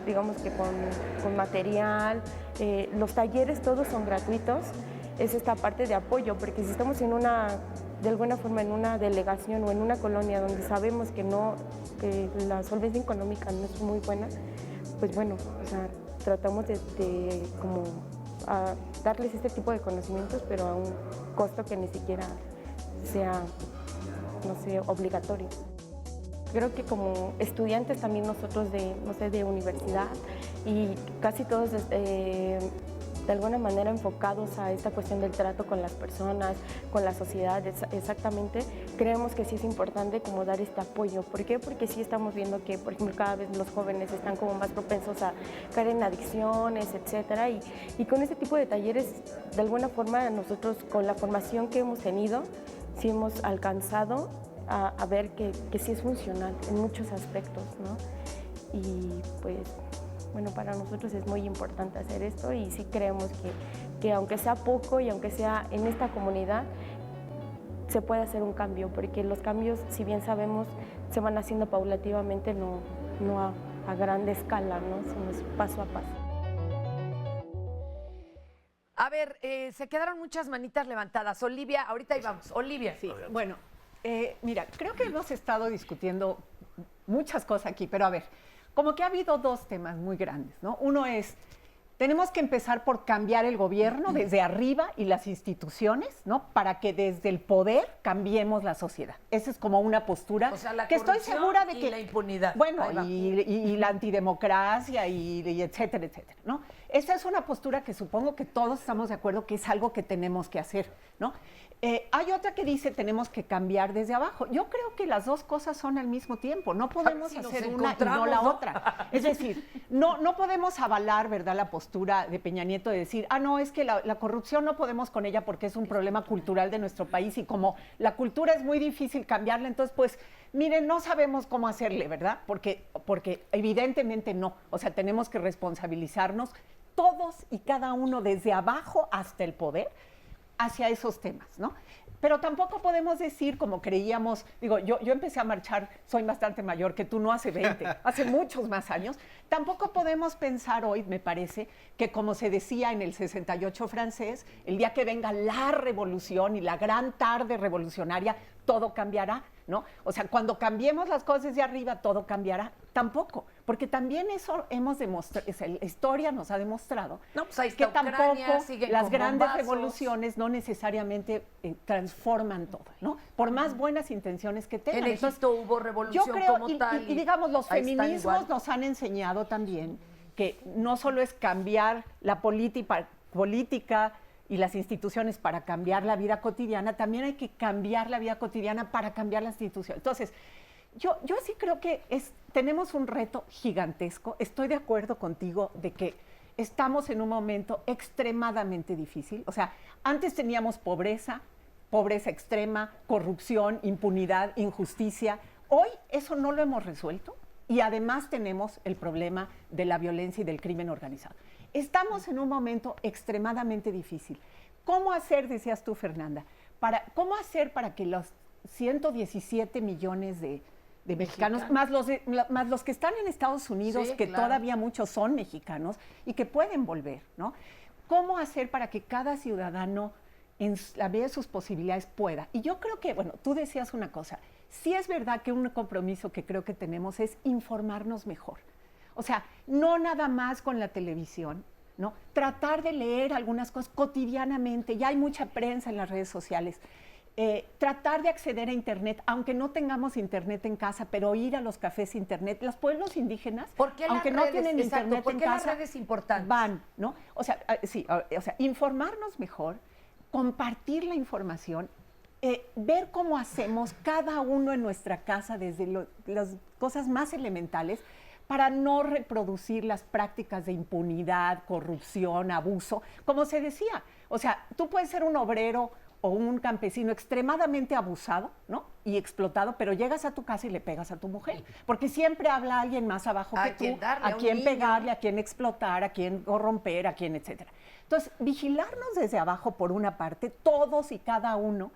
digamos que con material. Los talleres todos son gratuitos, es esta parte de apoyo, porque si estamos de alguna forma en una delegación o en una colonia donde sabemos que la solvencia económica no es muy buena, pues bueno, o sea, tratamos de como darles este tipo de conocimientos, pero a un costo que ni siquiera sea, no sé, obligatorio. Creo que como estudiantes también nosotros de universidad y casi todos de alguna manera enfocados a esta cuestión del trato con las personas, con la sociedad, exactamente, creemos que sí es importante como dar este apoyo. ¿Por qué? Porque sí estamos viendo que, por ejemplo, cada vez los jóvenes están como más propensos a caer en adicciones, etcétera, y con este tipo de talleres, de alguna forma, nosotros con la formación que hemos tenido, sí hemos alcanzado a ver que sí es funcional en muchos aspectos, ¿no? Y pues, bueno, para nosotros es muy importante hacer esto y sí creemos que aunque sea poco y aunque sea en esta comunidad, se puede hacer un cambio, porque los cambios, si bien sabemos, se van haciendo paulativamente, no a grande escala, ¿no? Sino es paso a paso. A ver, se quedaron muchas manitas levantadas. Olivia, ahorita ahí vamos. Olivia. Sí, bueno, mira, creo que hemos estado discutiendo muchas cosas aquí, pero a ver, como que ha habido dos temas muy grandes, ¿no? Uno es, tenemos que empezar por cambiar el gobierno desde arriba y las instituciones, ¿no? Para que desde el poder cambiemos la sociedad. Esa es como una postura, o sea, la que estoy segura de que... y la impunidad. Bueno, y la antidemocracia y etcétera, etcétera, ¿no? Esa es una postura que supongo que todos estamos de acuerdo que es algo que tenemos que hacer, ¿no? Hay otra que dice tenemos que cambiar desde abajo. Yo creo que las dos cosas son al mismo tiempo. No podemos hacer una y no la otra. Es decir, no podemos avalar, ¿verdad?, la postura de Peña Nieto de decir, no, es que la corrupción no podemos con ella porque es un problema cultural de nuestro país y como la cultura es muy difícil cambiarla, entonces pues miren, no sabemos cómo hacerle, ¿verdad? Porque evidentemente no. O sea, tenemos que responsabilizarnos todos y cada uno desde abajo hasta el poder hacia esos temas, ¿no? Pero tampoco podemos decir, como creíamos, digo, yo empecé a marchar, soy bastante mayor que tú, no hace 20, hace muchos más años, tampoco podemos pensar hoy, me parece, que como se decía en el 68 francés, el día que venga la revolución y la gran tarde revolucionaria, todo cambiará, ¿no? O sea, cuando cambiemos las cosas de arriba, todo cambiará. Tampoco, porque también eso hemos demostrado, la historia nos ha demostrado pues ahí que está Ucrania, tampoco las grandes bombazos. Revoluciones no necesariamente transforman todo, ¿no? Por más buenas intenciones que tengan. En Egipto hubo revolución yo creo, como tal. Y digamos, los ahí están feminismos igual. nos han enseñado también que no solo es cambiar la política y las instituciones para cambiar la vida cotidiana, también hay que cambiar la vida cotidiana para cambiar las instituciones. Entonces, yo sí creo que tenemos un reto gigantesco. Estoy de acuerdo contigo de que estamos en un momento extremadamente difícil. O sea, antes teníamos pobreza extrema, corrupción, impunidad, injusticia. Hoy eso no lo hemos resuelto y además tenemos el problema de la violencia y del crimen organizado. Estamos en un momento extremadamente difícil. ¿Cómo hacer, decías tú, Fernanda, cómo hacer para que los 117 millones de mexicanos, más los que están en Estados Unidos, sí, que claro, todavía muchos son mexicanos y que pueden volver, ¿no? ¿Cómo hacer para que cada ciudadano, en la medida de sus posibilidades, pueda? Y yo creo que, bueno, tú decías una cosa, sí es verdad que un compromiso que creo que tenemos es informarnos mejor. O sea, no nada más con la televisión, ¿no? Tratar de leer algunas cosas cotidianamente, ya hay mucha prensa en las redes sociales. Tratar de acceder a Internet, aunque no tengamos Internet en casa, pero ir a los cafés Internet. Los pueblos indígenas, aunque no tienen Internet en casa, las redes importantes? van, ¿no? O sea, informarnos mejor, compartir la información, ver cómo hacemos cada uno en nuestra casa desde las cosas más elementales para no reproducir las prácticas de impunidad, corrupción, abuso, como se decía. O sea, tú puedes ser un obrero o un campesino extremadamente abusado, ¿no? Y explotado, pero llegas a tu casa y le pegas a tu mujer, porque siempre habla alguien más abajo que tú, a quién pegarle, a quién explotar, a quién corromper, a quién, etcétera. Entonces, vigilarnos desde abajo por una parte, todos y cada uno,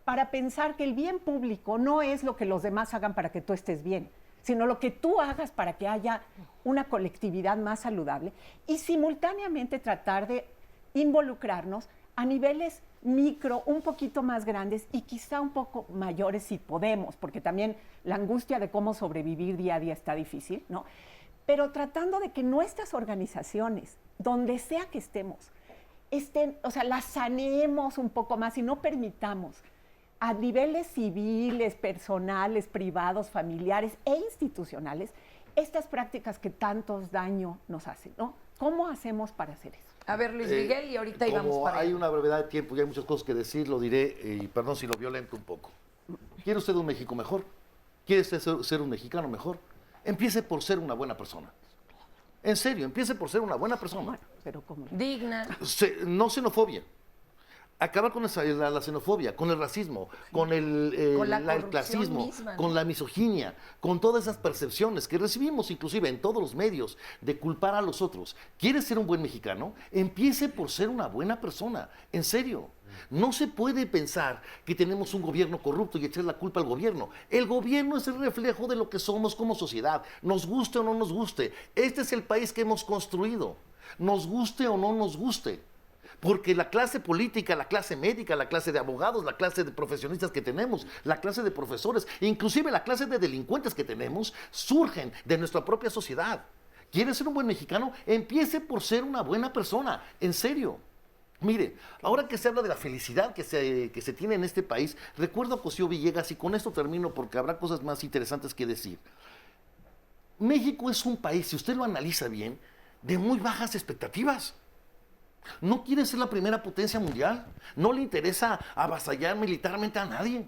para pensar que el bien público no es lo que los demás hagan para que tú estés bien, sino lo que tú hagas para que haya una colectividad más saludable y simultáneamente tratar de involucrarnos a niveles micro, un poquito más grandes y quizá un poco mayores si podemos, porque también la angustia de cómo sobrevivir día a día está difícil, ¿no? Pero tratando de que nuestras organizaciones, donde sea que estemos, las saneemos un poco más y no permitamos a niveles civiles, personales, privados, familiares e institucionales estas prácticas que tantos daño nos hacen, ¿no? ¿Cómo hacemos para hacer eso? A ver, Luis Miguel, y ahorita íbamos para hay allá. una brevedad de tiempo y hay muchas cosas que decir, lo diré, y perdón si lo violento un poco. ¿Quiere usted un México mejor? ¿Quiere usted ser un mexicano mejor? Empiece por ser una buena persona. En serio, empiece por ser una buena persona. Bueno, pero ¿cómo? Digna. No xenofobia. Acabar con la xenofobia, con el racismo, con el clasismo, misma, ¿no? con la misoginia, con todas esas percepciones que recibimos inclusive en todos los medios de culpar a los otros. ¿Quieres ser un buen mexicano? Empiece por ser una buena persona, en serio. No se puede pensar que tenemos un gobierno corrupto y echar la culpa al gobierno. El gobierno es el reflejo de lo que somos como sociedad, nos guste o no nos guste. Este es el país que hemos construido, nos guste o no nos guste. Porque la clase política, la clase médica, la clase de abogados, la clase de profesionistas que tenemos, la clase de profesores, inclusive la clase de delincuentes que tenemos, surgen de nuestra propia sociedad. ¿Quiere ser un buen mexicano? Empiece por ser una buena persona, en serio. Mire, ahora que se habla de la felicidad que se tiene en este país, recuerdo a Cosío Villegas, y con esto termino porque habrá cosas más interesantes que decir. México es un país, si usted lo analiza bien, de muy bajas expectativas. No quiere ser la primera potencia mundial, no le interesa avasallar militarmente a nadie,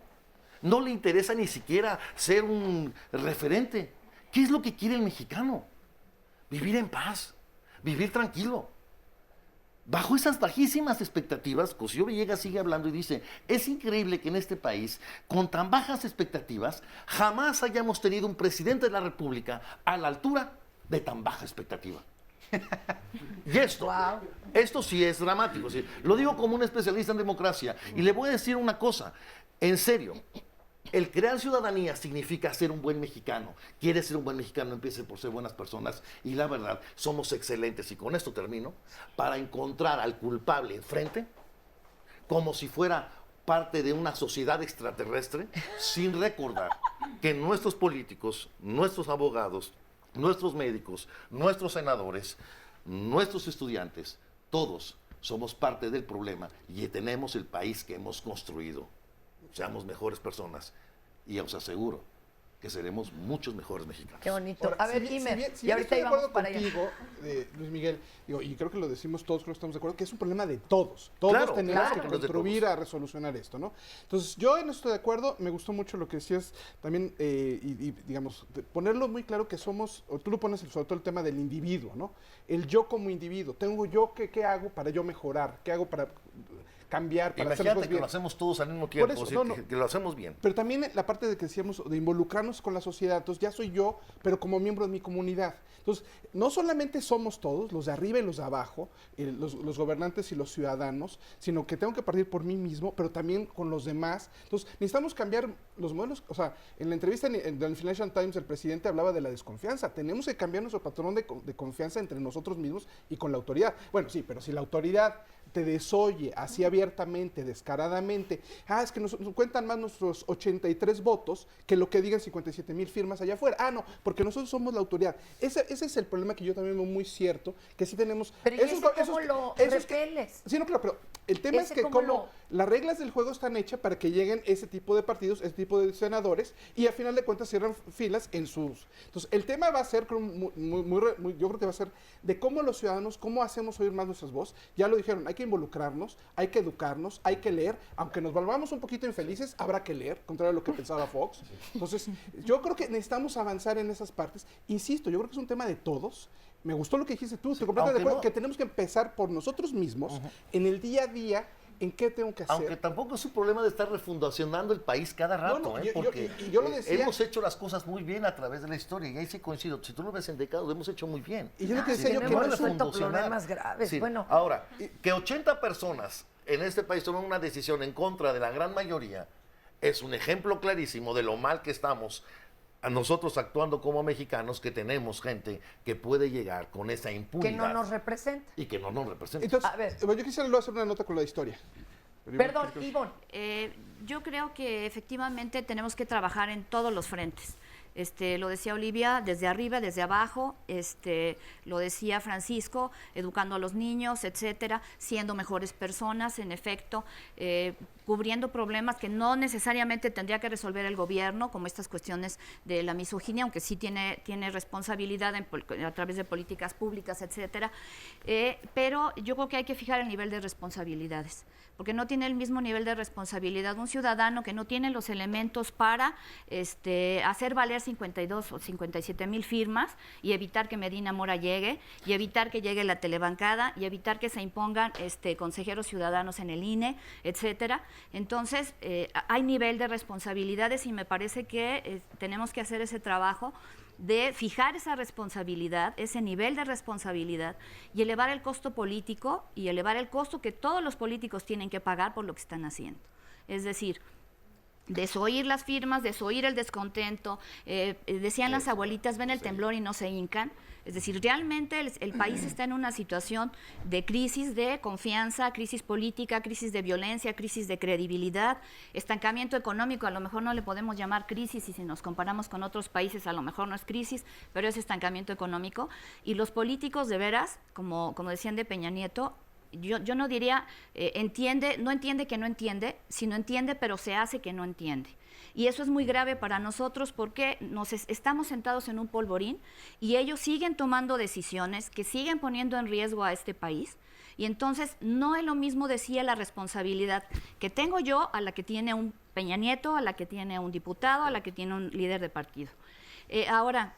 no le interesa ni siquiera ser un referente. ¿Qué es lo que quiere el mexicano? Vivir en paz, vivir tranquilo. Bajo esas bajísimas expectativas, Cosío Villegas sigue hablando y dice, es increíble que en este país, con tan bajas expectativas, jamás hayamos tenido un presidente de la República a la altura de tan baja expectativa. Y esto sí es dramático. ¿Sí? Lo digo como un especialista en democracia. Y le voy a decir una cosa, en serio, el crear ciudadanía significa ser un buen mexicano. ¿Quiere ser un buen mexicano? Empiece por ser buenas personas. Y la verdad, somos excelentes, y con esto termino, para encontrar al culpable enfrente, como si fuera parte de una sociedad extraterrestre, sin recordar que nuestros políticos, nuestros abogados, nuestros médicos, nuestros senadores, nuestros estudiantes, todos somos parte del problema y tenemos el país que hemos construido. Seamos mejores personas y os aseguro que seremos muchos mejores mexicanos. Qué bonito. Ahora, A ver, dime, y ahorita íbamos para allá. Contigo, Luis Miguel, y creo que lo decimos todos, creo que estamos de acuerdo, que es un problema de todos. Todos Claro, tenemos claro, que no es de contribuir todos. a resolucionar esto, ¿no? Entonces, yo en esto estoy de acuerdo, me gustó mucho lo que decías también, digamos, ponerlo muy claro que somos, o tú lo pones sobre todo el tema del individuo, ¿no? El yo como individuo. Tengo yo, ¿qué hago para yo mejorar? ¿Qué hago para cambiar, para hacer Imagínate cosas que bien? lo hacemos todos al mismo tiempo, Por eso, ¿sí? no. Que lo hacemos bien. Pero también la parte de que decíamos de involucrarnos con la sociedad. Entonces ya soy yo, pero como miembro de mi comunidad. Entonces, no solamente somos todos, los de arriba y los de abajo, los gobernantes y los ciudadanos, sino que tengo que partir por mí mismo, pero también con los demás. Entonces, necesitamos cambiar los modelos. O sea, en la entrevista del Financial Times, el presidente hablaba de la desconfianza. Tenemos que cambiar nuestro patrón de confianza entre nosotros mismos y con la autoridad. Bueno, sí, pero si la autoridad te desoye así abiertamente, descaradamente, es que nos cuentan más nuestros 83 votos que lo que digan 57,000 firmas allá afuera. No, porque nosotros somos la autoridad. Ese es el problema que yo también veo muy muy cierto que sí tenemos... Pero ¿y ese cómo lo repeles? Sí, no, claro, pero el tema es que como las reglas del juego están hechas para que lleguen ese tipo de partidos, ese tipo de senadores, y al final de cuentas cierran filas en sus... Entonces, el tema va a ser, yo creo que va a ser de cómo los ciudadanos, cómo hacemos oír más nuestras voces. Ya lo dijeron, hay que involucrarnos, hay que educarnos, hay que leer, aunque nos volvamos un poquito infelices, habrá que leer, contrario a lo que pensaba Fox. Entonces, yo creo que necesitamos avanzar en esas partes. Insisto, yo creo que es un tema de todos. Me gustó lo que dijiste tú, estoy completamente de acuerdo, que tenemos que empezar por nosotros mismos, en el día a día, en qué tengo que hacer. Aunque tampoco es un problema de estar refundacionando el país cada rato, porque yo lo decía, hemos hecho las cosas muy bien a través de la historia, y ahí sí coincido. Si tú lo ves en décadas, lo hemos hecho muy bien. Y yo lo que decía, yo que no resuelto problemas graves. Sí. Bueno. Ahora, que 80 personas en este país tomen una decisión en contra de la gran mayoría, es un ejemplo clarísimo de lo mal que estamos a nosotros actuando como mexicanos, que tenemos gente que puede llegar con esa impunidad. Que no nos representa. Y que no nos representa. Entonces, a ver. Yo quisiera hacer una nota con la historia. Perdón, Ivonne. Yo creo que efectivamente tenemos que trabajar en todos los frentes. Lo decía Olivia, desde arriba, desde abajo, lo decía Francisco, educando a los niños, etcétera, siendo mejores personas, en efecto, cubriendo problemas que no necesariamente tendría que resolver el gobierno, como estas cuestiones de la misoginia, aunque sí tiene responsabilidad a través de políticas públicas, etcétera, pero yo creo que hay que fijar el nivel de responsabilidades, porque no tiene el mismo nivel de responsabilidad un ciudadano que no tiene los elementos para hacer valer 52 o 57 mil firmas y evitar que Medina Mora llegue, y evitar que llegue la telebancada, y evitar que se impongan consejeros ciudadanos en el INE, etcétera. Entonces, hay nivel de responsabilidades, y me parece que tenemos que hacer ese trabajo de fijar esa responsabilidad, ese nivel de responsabilidad, y elevar el costo político y elevar el costo que todos los políticos tienen que pagar por lo que están haciendo. Es decir, desoír las firmas, desoír el descontento, decían las abuelitas, ven el temblor y no se hincan. Es decir, realmente el país está en una situación de crisis de confianza, crisis política, crisis de violencia, crisis de credibilidad, estancamiento económico. A lo mejor no le podemos llamar crisis, y si nos comparamos con otros países a lo mejor no es crisis, pero es estancamiento económico. Y los políticos, de veras, como decían de Peña Nieto, yo no diría no entiende que no entiende, sino entiende pero se hace que no entiende. Y eso es muy grave para nosotros, porque estamos sentados en un polvorín y ellos siguen tomando decisiones que siguen poniendo en riesgo a este país. Y entonces no es lo mismo, decía, la responsabilidad que tengo yo a la que tiene un Peña Nieto, a la que tiene un diputado, a la que tiene un líder de partido. Ahora,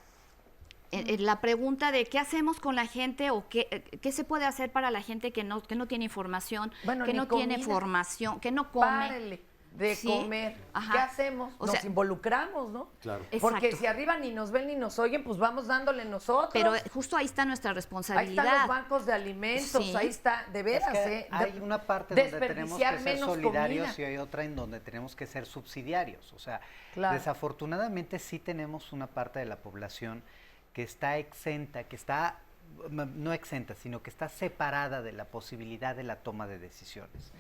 la pregunta de qué hacemos con la gente, o qué se puede hacer para la gente que no tiene información, que no tiene formación, que no come. Párele de comer. Ajá. ¿Qué hacemos? Nos involucramos, ¿no? Claro. Porque Exacto. si arriba ni nos ven ni nos oyen, pues vamos dándole nosotros. Pero justo ahí está nuestra responsabilidad. Ahí están los bancos de alimentos, Sí. ahí está, de veras. Es que hay una parte donde tenemos que ser solidarios comida. y hay otra en donde tenemos que ser subsidiarios. O sea, Claro. desafortunadamente sí tenemos una parte de la población que está exenta, no exenta, sino que está separada de la posibilidad de la toma de decisiones.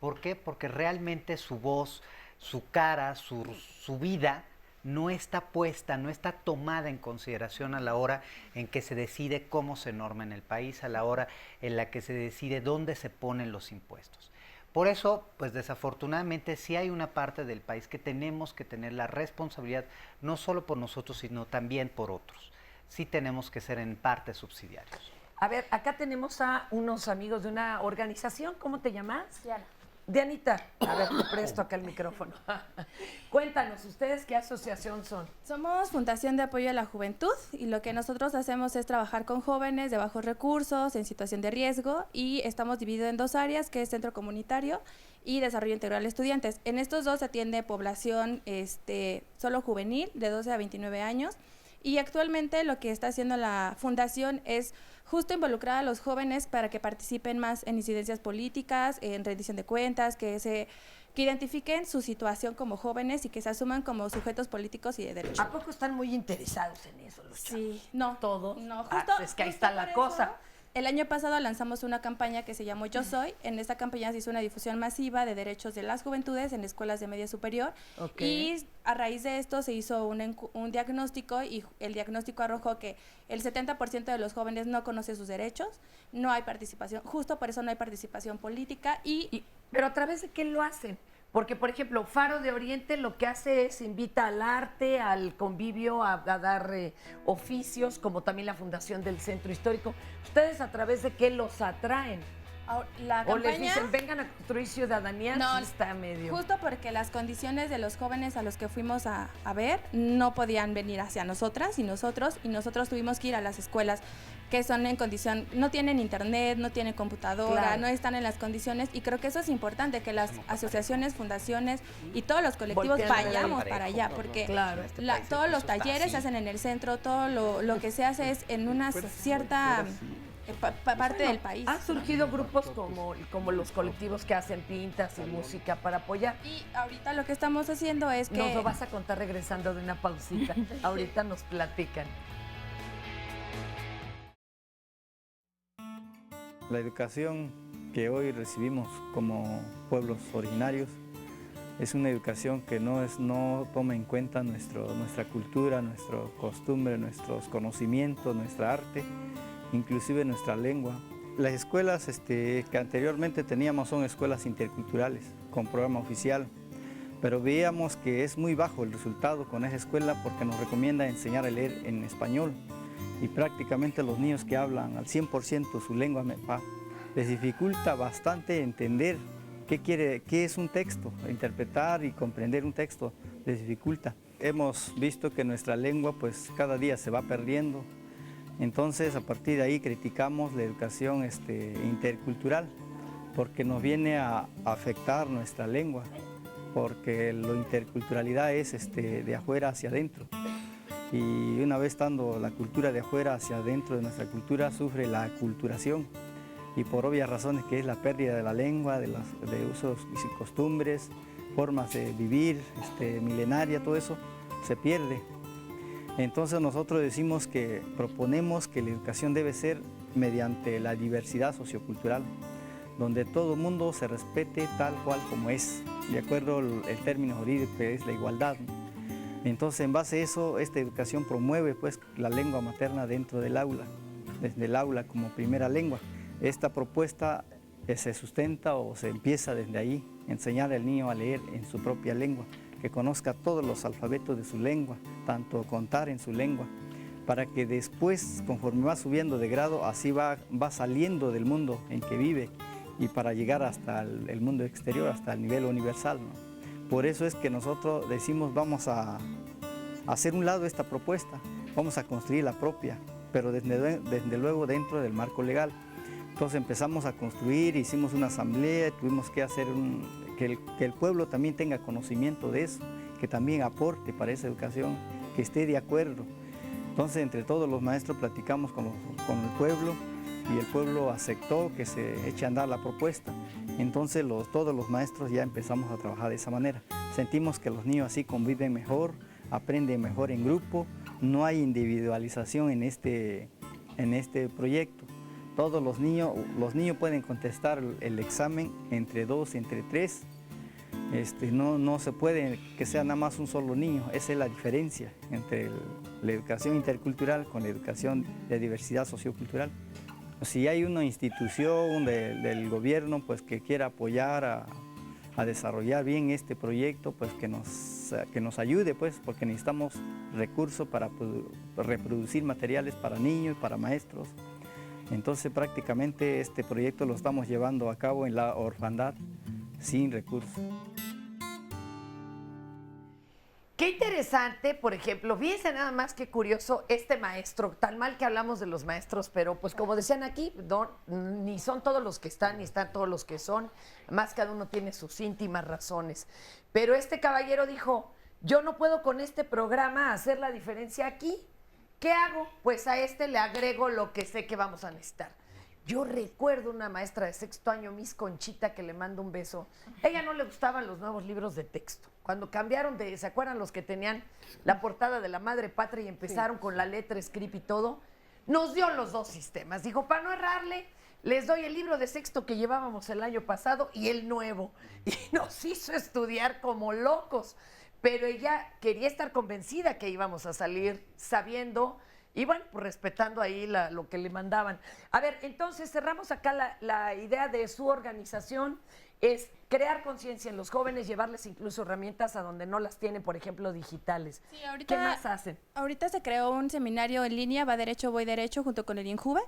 ¿Por qué? Porque realmente su voz, su cara, su vida no está puesta, no está tomada en consideración a la hora en que se decide cómo se norma en el país, a la hora en la que se decide dónde se ponen los impuestos. Por eso, pues desafortunadamente sí hay una parte del país que tenemos que tener la responsabilidad, no solo por nosotros, sino también por otros. Sí tenemos que ser en parte subsidiarios. A ver, acá tenemos a unos amigos de una organización, ¿cómo te llamas? Diana. Dianita, a ver, te presto acá el micrófono. Cuéntanos, ¿ustedes qué asociación son? Somos Fundación de Apoyo a la Juventud, y lo que nosotros hacemos es trabajar con jóvenes de bajos recursos, en situación de riesgo, y estamos divididos en dos áreas, que es Centro Comunitario y Desarrollo Integral de Estudiantes. En estos dos se atiende población solo juvenil, de 12 a 29 años, y actualmente lo que está haciendo la Fundación es justo involucrar a los jóvenes para que participen más en incidencias políticas, en rendición de cuentas, que identifiquen su situación como jóvenes y que se asuman como sujetos políticos y de derecho. ¿A poco están muy interesados en eso los chavos? Sí, no. ¿Todos? No, justo. Es que ahí está la cosa. el año pasado lanzamos una campaña que se llamó Yo Soy. En esta campaña se hizo una difusión masiva de derechos de las juventudes en escuelas de media superior. Y a raíz de esto se hizo un diagnóstico y el diagnóstico arrojó que el 70% de los jóvenes no conoce sus derechos, no hay participación, justo por eso no hay participación política. Pero ¿a través de qué lo hacen? Porque, por ejemplo, Faro de Oriente lo que hace es invita al arte, al convivio, a dar oficios, como también la fundación del Centro Histórico. ¿Ustedes a través de qué los atraen? La ¿O les campaña- dicen, vengan a construir ciudadanía? No, Sí está medio... Justo porque las condiciones de los jóvenes a los que fuimos a ver no podían venir hacia nosotras y nosotros tuvimos que ir a las escuelas que son en condición, no tienen internet, no tienen computadora, Claro. no están en las condiciones, y creo que eso es importante, que las asociaciones, fundaciones y todos los colectivos Volteen a ver al vayamos parejo, para allá, porque Claro. todos los talleres se hacen en el centro, todo lo que se hace es en una cierta parte del país. Han surgido grupos como los colectivos que hacen pintas y música para apoyar. Y ahorita lo que estamos haciendo es que... Nos lo vas a contar regresando de una pausita. Ahorita nos platican. La educación que hoy recibimos como pueblos originarios es una educación que no toma en cuenta nuestra cultura, nuestra costumbre, nuestros conocimientos, nuestra arte, inclusive nuestra lengua. Las escuelas que anteriormente teníamos son escuelas interculturales con programa oficial, pero veíamos que es muy bajo el resultado con esa escuela porque nos recomienda enseñar a leer en español. Y prácticamente los niños que hablan al 100% su lengua les dificulta bastante entender qué es un texto, interpretar y comprender un texto les dificulta. Hemos visto que nuestra lengua pues cada día se va perdiendo, entonces a partir de ahí criticamos la educación intercultural porque nos viene a afectar nuestra lengua, porque la interculturalidad es de afuera hacia adentro. Y una vez estando la cultura de afuera hacia adentro de nuestra cultura, sufre la aculturación. Y por obvias razones que es la pérdida de la lengua, de usos y costumbres, formas de vivir milenaria, todo eso se pierde. Entonces nosotros proponemos que la educación debe ser mediante la diversidad sociocultural, donde todo el mundo se respete tal cual como es, de acuerdo al término jurídico que es la igualdad. Entonces, en base a eso, esta educación promueve pues, la lengua materna dentro del aula, desde el aula como primera lengua. Esta propuesta se sustenta o se empieza desde ahí, enseñar al niño a leer en su propia lengua, que conozca todos los alfabetos de su lengua, tanto contar en su lengua, para que después, conforme va subiendo de grado, así va saliendo del mundo en que vive y para llegar hasta el mundo exterior, hasta el nivel universal, ¿no? Por eso es que nosotros decimos vamos a hacer un lado esta propuesta, vamos a construir la propia, pero desde luego dentro del marco legal. Entonces empezamos a construir, hicimos una asamblea, tuvimos que hacer que el pueblo también tenga conocimiento de eso, que también aporte para esa educación, que esté de acuerdo. Entonces entre todos los maestros platicamos con el pueblo y el pueblo aceptó que se eche a andar la propuesta. Entonces todos los maestros ya empezamos a trabajar de esa manera. Sentimos que los niños así conviven mejor, aprenden mejor en grupo, no hay individualización en este proyecto. Todos los niños pueden contestar el examen entre 2, entre 3. No se puede que sea nada más un solo niño, esa es la diferencia entre la educación intercultural con la educación de diversidad sociocultural. Si hay una institución del gobierno pues, que quiera apoyar a desarrollar bien este proyecto, pues que nos ayude, pues, porque necesitamos recursos para reproducir materiales para niños y para maestros. Entonces prácticamente este proyecto lo estamos llevando a cabo en la orfandad sin recursos. Qué interesante, por ejemplo, fíjense nada más qué curioso este maestro, tan mal que hablamos de los maestros, pero pues como decían aquí, ni son todos los que están, ni están todos los que son, más cada uno tiene sus íntimas razones. Pero este caballero dijo, yo no puedo con este programa hacer la diferencia aquí, ¿qué hago? Pues a este le agrego lo que sé que vamos a necesitar. Yo recuerdo una maestra de sexto año, Miss Conchita, que le mando un beso. Ella no le gustaban los nuevos libros de texto. Cuando cambiaron ¿se acuerdan los que tenían la portada de la Madre Patria y empezaron con la letra, script y todo? nos dio los dos sistemas. Dijo, para no errarle, les doy el libro de sexto que llevábamos el año pasado y el nuevo. Y nos hizo estudiar como locos. Pero ella quería estar convencida que íbamos a salir sabiendo y bueno, pues respetando ahí lo que le mandaban. A ver, entonces cerramos acá la idea de su organización. Es crear conciencia en los jóvenes, llevarles incluso herramientas a donde no las tienen, por ejemplo, digitales. Sí, ahorita, ¿qué más hacen? Ahorita se creó un seminario en línea, Va Derecho, Voy Derecho, junto con el INJUVE,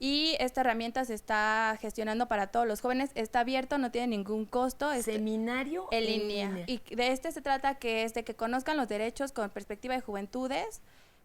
y esta herramienta se está gestionando para todos los jóvenes. Está abierto, no tiene ningún costo. Seminario en línea. Y de se trata que es de que conozcan los derechos con perspectiva de juventudes,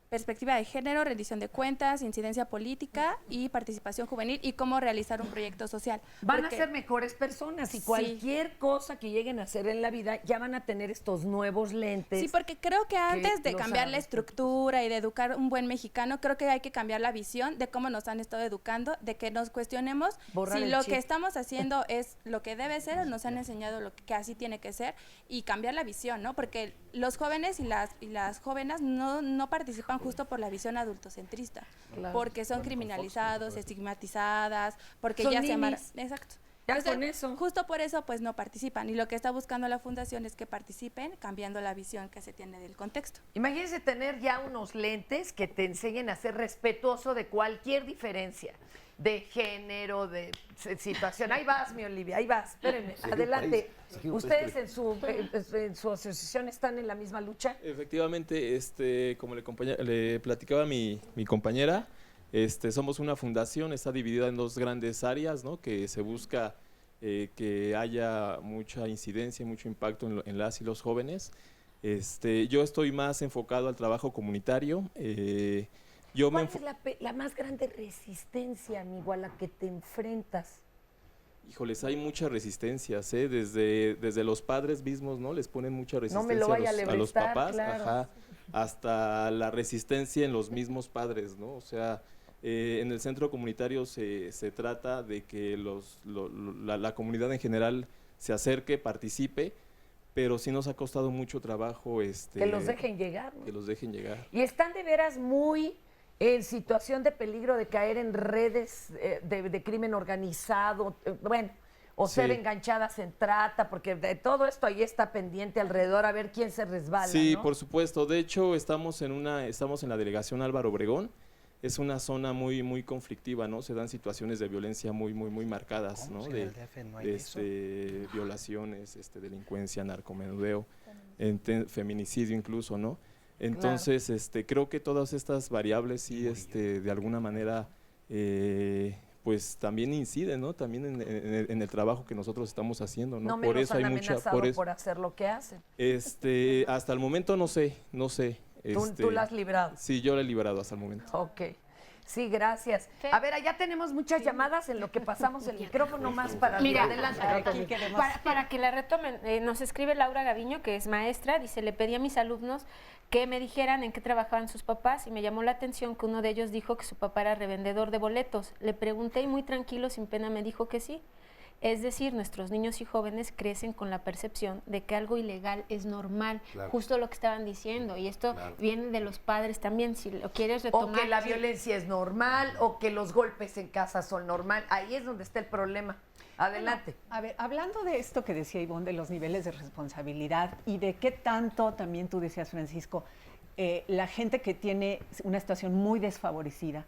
perspectiva de género, rendición de cuentas, incidencia política y participación juvenil y cómo realizar un proyecto social. Van a ser mejores personas y cualquier cosa que lleguen a hacer en la vida ya van a tener estos nuevos lentes. Sí, porque creo que antes de cambiar la estructura y de educar un buen mexicano, creo que hay que cambiar la visión de cómo nos han estado educando, de que nos cuestionemos si lo que estamos haciendo es lo que debe ser o nos han enseñado lo que así tiene que ser y cambiar la visión, ¿no? Porque los jóvenes y las jóvenes no participan justo por la visión adultocentrista, porque son criminalizados, estigmatizadas, porque son ya ninis. se Exacto. Ya con eso. Justo por eso pues no participan y lo que está buscando la fundación es que participen cambiando la visión que se tiene del contexto. Imagínense tener ya unos lentes que te enseñen a ser respetuoso de cualquier diferencia, de género, de situación. Ahí vas, mi Olivia, ahí vas. Espérenme, adelante. ¿Ustedes en su asociación están en la misma lucha? Efectivamente, como le platicaba mi compañera, somos una fundación, está dividida en dos grandes áreas, ¿no? Que se busca que haya mucha incidencia y mucho impacto en las y los jóvenes. Yo estoy más enfocado al trabajo comunitario. ¿Cuál es la más grande resistencia, amigo, a la que te enfrentas? Híjoles, hay muchas resistencias, desde los padres mismos, ¿no? Les ponen mucha resistencia a los papás, claro. hasta la resistencia en los mismos padres, ¿no? O sea, en el centro comunitario se trata de que la comunidad en general se acerque, participe, pero sí nos ha costado mucho trabajo que los dejen llegar, ¿no? Que los dejen llegar. Y están de veras muy en situación de peligro de caer en redes de crimen organizado, ser enganchadas en trata, porque de todo esto ahí está pendiente alrededor a ver quién se resbala. Sí, ¿no? por supuesto. De hecho, estamos en la delegación Álvaro Obregón. Es una zona muy muy conflictiva, ¿no? Se dan situaciones de violencia muy marcadas, ¿no? De violaciones, delincuencia, narcomenudeo, feminicidio incluso, ¿no? Entonces, creo que todas estas variables sí, de alguna manera, pues también inciden, ¿no? También en el trabajo que nosotros estamos haciendo, ¿no? No me los han amenazado por hacer lo que hacen. Hasta el momento no sé. ¿Tú la has librado? Sí, yo la he librado hasta el momento. Ok. Sí, gracias. A ver, allá tenemos muchas llamadas en lo que pasamos el micrófono más para adelante. Para que la retomen, nos escribe Laura Gaviño, que es maestra, dice, le pedí a mis alumnos que me dijeran en qué trabajaban sus papás y me llamó la atención que uno de ellos dijo que su papá era revendedor de boletos. Le pregunté y muy tranquilo, sin pena, me dijo que sí. Es decir, nuestros niños y jóvenes crecen con la percepción de que algo ilegal es normal, justo lo que estaban diciendo, y esto viene de los padres también, si lo quieres retomar. O que la violencia es normal, o que los golpes en casa son normal, ahí es donde está el problema. Adelante. Bueno, a ver, hablando de esto que decía Ivonne, de los niveles de responsabilidad y de qué tanto, también tú decías, Francisco, la gente que tiene una situación muy desfavorecida,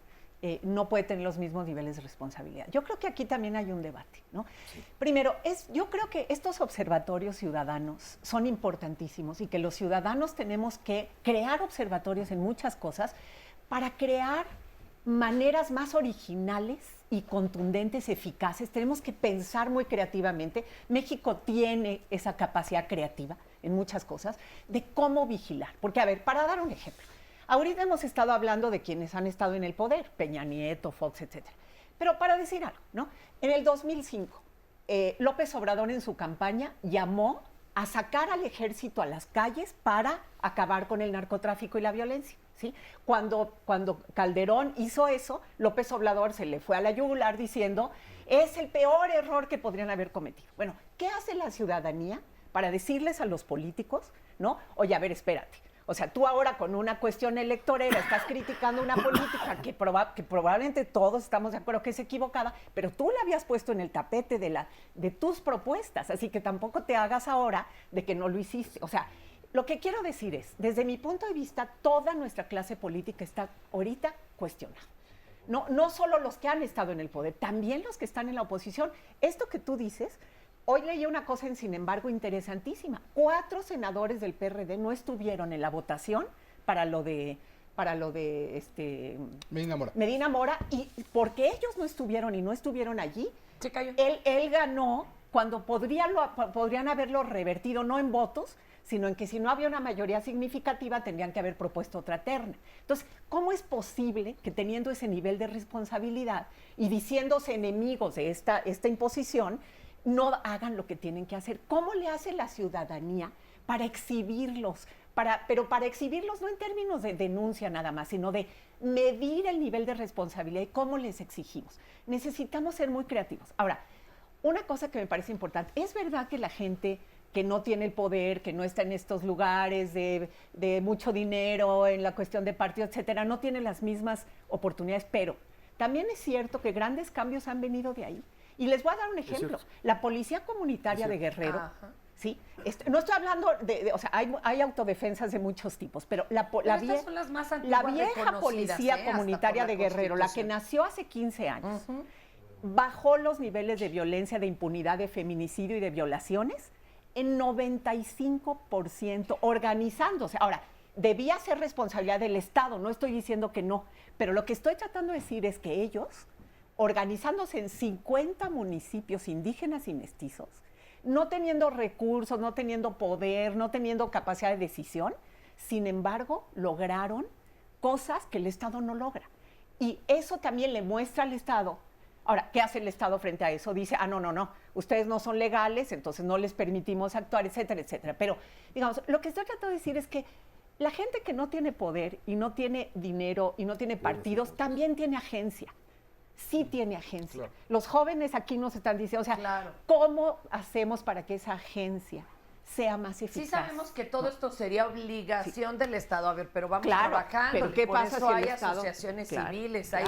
no puede tener los mismos niveles de responsabilidad. Yo creo que aquí también hay un debate, ¿no? Sí. Primero, yo creo que estos observatorios ciudadanos son importantísimos y que los ciudadanos tenemos que crear observatorios en muchas cosas para crear maneras más originales y contundentes, eficaces. Tenemos que pensar muy creativamente. México tiene esa capacidad creativa en muchas cosas de cómo vigilar. Porque, a ver, para dar un ejemplo, ahorita hemos estado hablando de quienes han estado en el poder, Peña Nieto, Fox, etcétera. Pero para decir algo, ¿no? En el 2005, López Obrador en su campaña llamó a sacar al ejército a las calles para acabar con el narcotráfico y la violencia, ¿sí? Cuando Calderón hizo eso, López Obrador se le fue a la yugular diciendo, es el peor error que podrían haber cometido. Bueno, ¿qué hace la ciudadanía para decirles a los políticos, ¿no? Oye, a ver, espérate. O sea, tú ahora con una cuestión electorera estás criticando una política que probablemente todos estamos de acuerdo que es equivocada, pero tú la habías puesto en el tapete de tus propuestas, así que tampoco te hagas ahora de que no lo hiciste. O sea, lo que quiero decir es, desde mi punto de vista, toda nuestra clase política está ahorita cuestionada. No solo los que han estado en el poder, también los que están en la oposición. Esto que tú dices, hoy leí una cosa, sin embargo, interesantísima. 4 senadores del PRD no estuvieron en la votación para lo de Medina Mora, y porque ellos no estuvieron y no estuvieron allí, él ganó cuando podrían haberlo revertido, no en votos, sino en que si no había una mayoría significativa tendrían que haber propuesto otra terna. Entonces, ¿cómo es posible que teniendo ese nivel de responsabilidad y diciéndose enemigos de esta imposición, no hagan lo que tienen que hacer? ¿Cómo le hace la ciudadanía para exhibirlos? Pero para exhibirlos no en términos de denuncia nada más, sino de medir el nivel de responsabilidad y cómo les exigimos. Necesitamos ser muy creativos. Ahora, una cosa que me parece importante, es verdad que la gente que no tiene el poder, que no está en estos lugares de mucho dinero, en la cuestión de partido, etcétera, no tiene las mismas oportunidades, pero también es cierto que grandes cambios han venido de ahí. Y les voy a dar un ejemplo. La Policía Comunitaria de Guerrero, ¿sí? No estoy hablando o sea, hay autodefensas de muchos tipos, pero la vieja Policía Comunitaria de Guerrero, la que nació hace 15 años, bajó los niveles de violencia, de impunidad, de feminicidio y de violaciones en 95%, organizándose. Ahora, debía ser responsabilidad del Estado, no estoy diciendo que no, pero lo que estoy tratando de decir es que ellos, organizándose en 50 municipios indígenas y mestizos, no teniendo recursos, no teniendo poder, no teniendo capacidad de decisión, sin embargo, lograron cosas que el Estado no logra. Y eso también le muestra al Estado. Ahora, ¿qué hace el Estado frente a eso? Dice, no, ustedes no son legales, entonces no les permitimos actuar, etcétera, etcétera. Pero, digamos, lo que estoy tratando de decir es que la gente que no tiene poder y no tiene dinero y no tiene partidos, también tiene agencia. Sí tiene agencia. Claro. Los jóvenes aquí nos están diciendo, o sea, ¿cómo hacemos para que esa agencia sea más eficaz? Sí sabemos que todo esto sería obligación del Estado, a ver, pero vamos claro, trabajando. Pero ¿qué pasa si el hay Estado? Asociaciones civiles, hay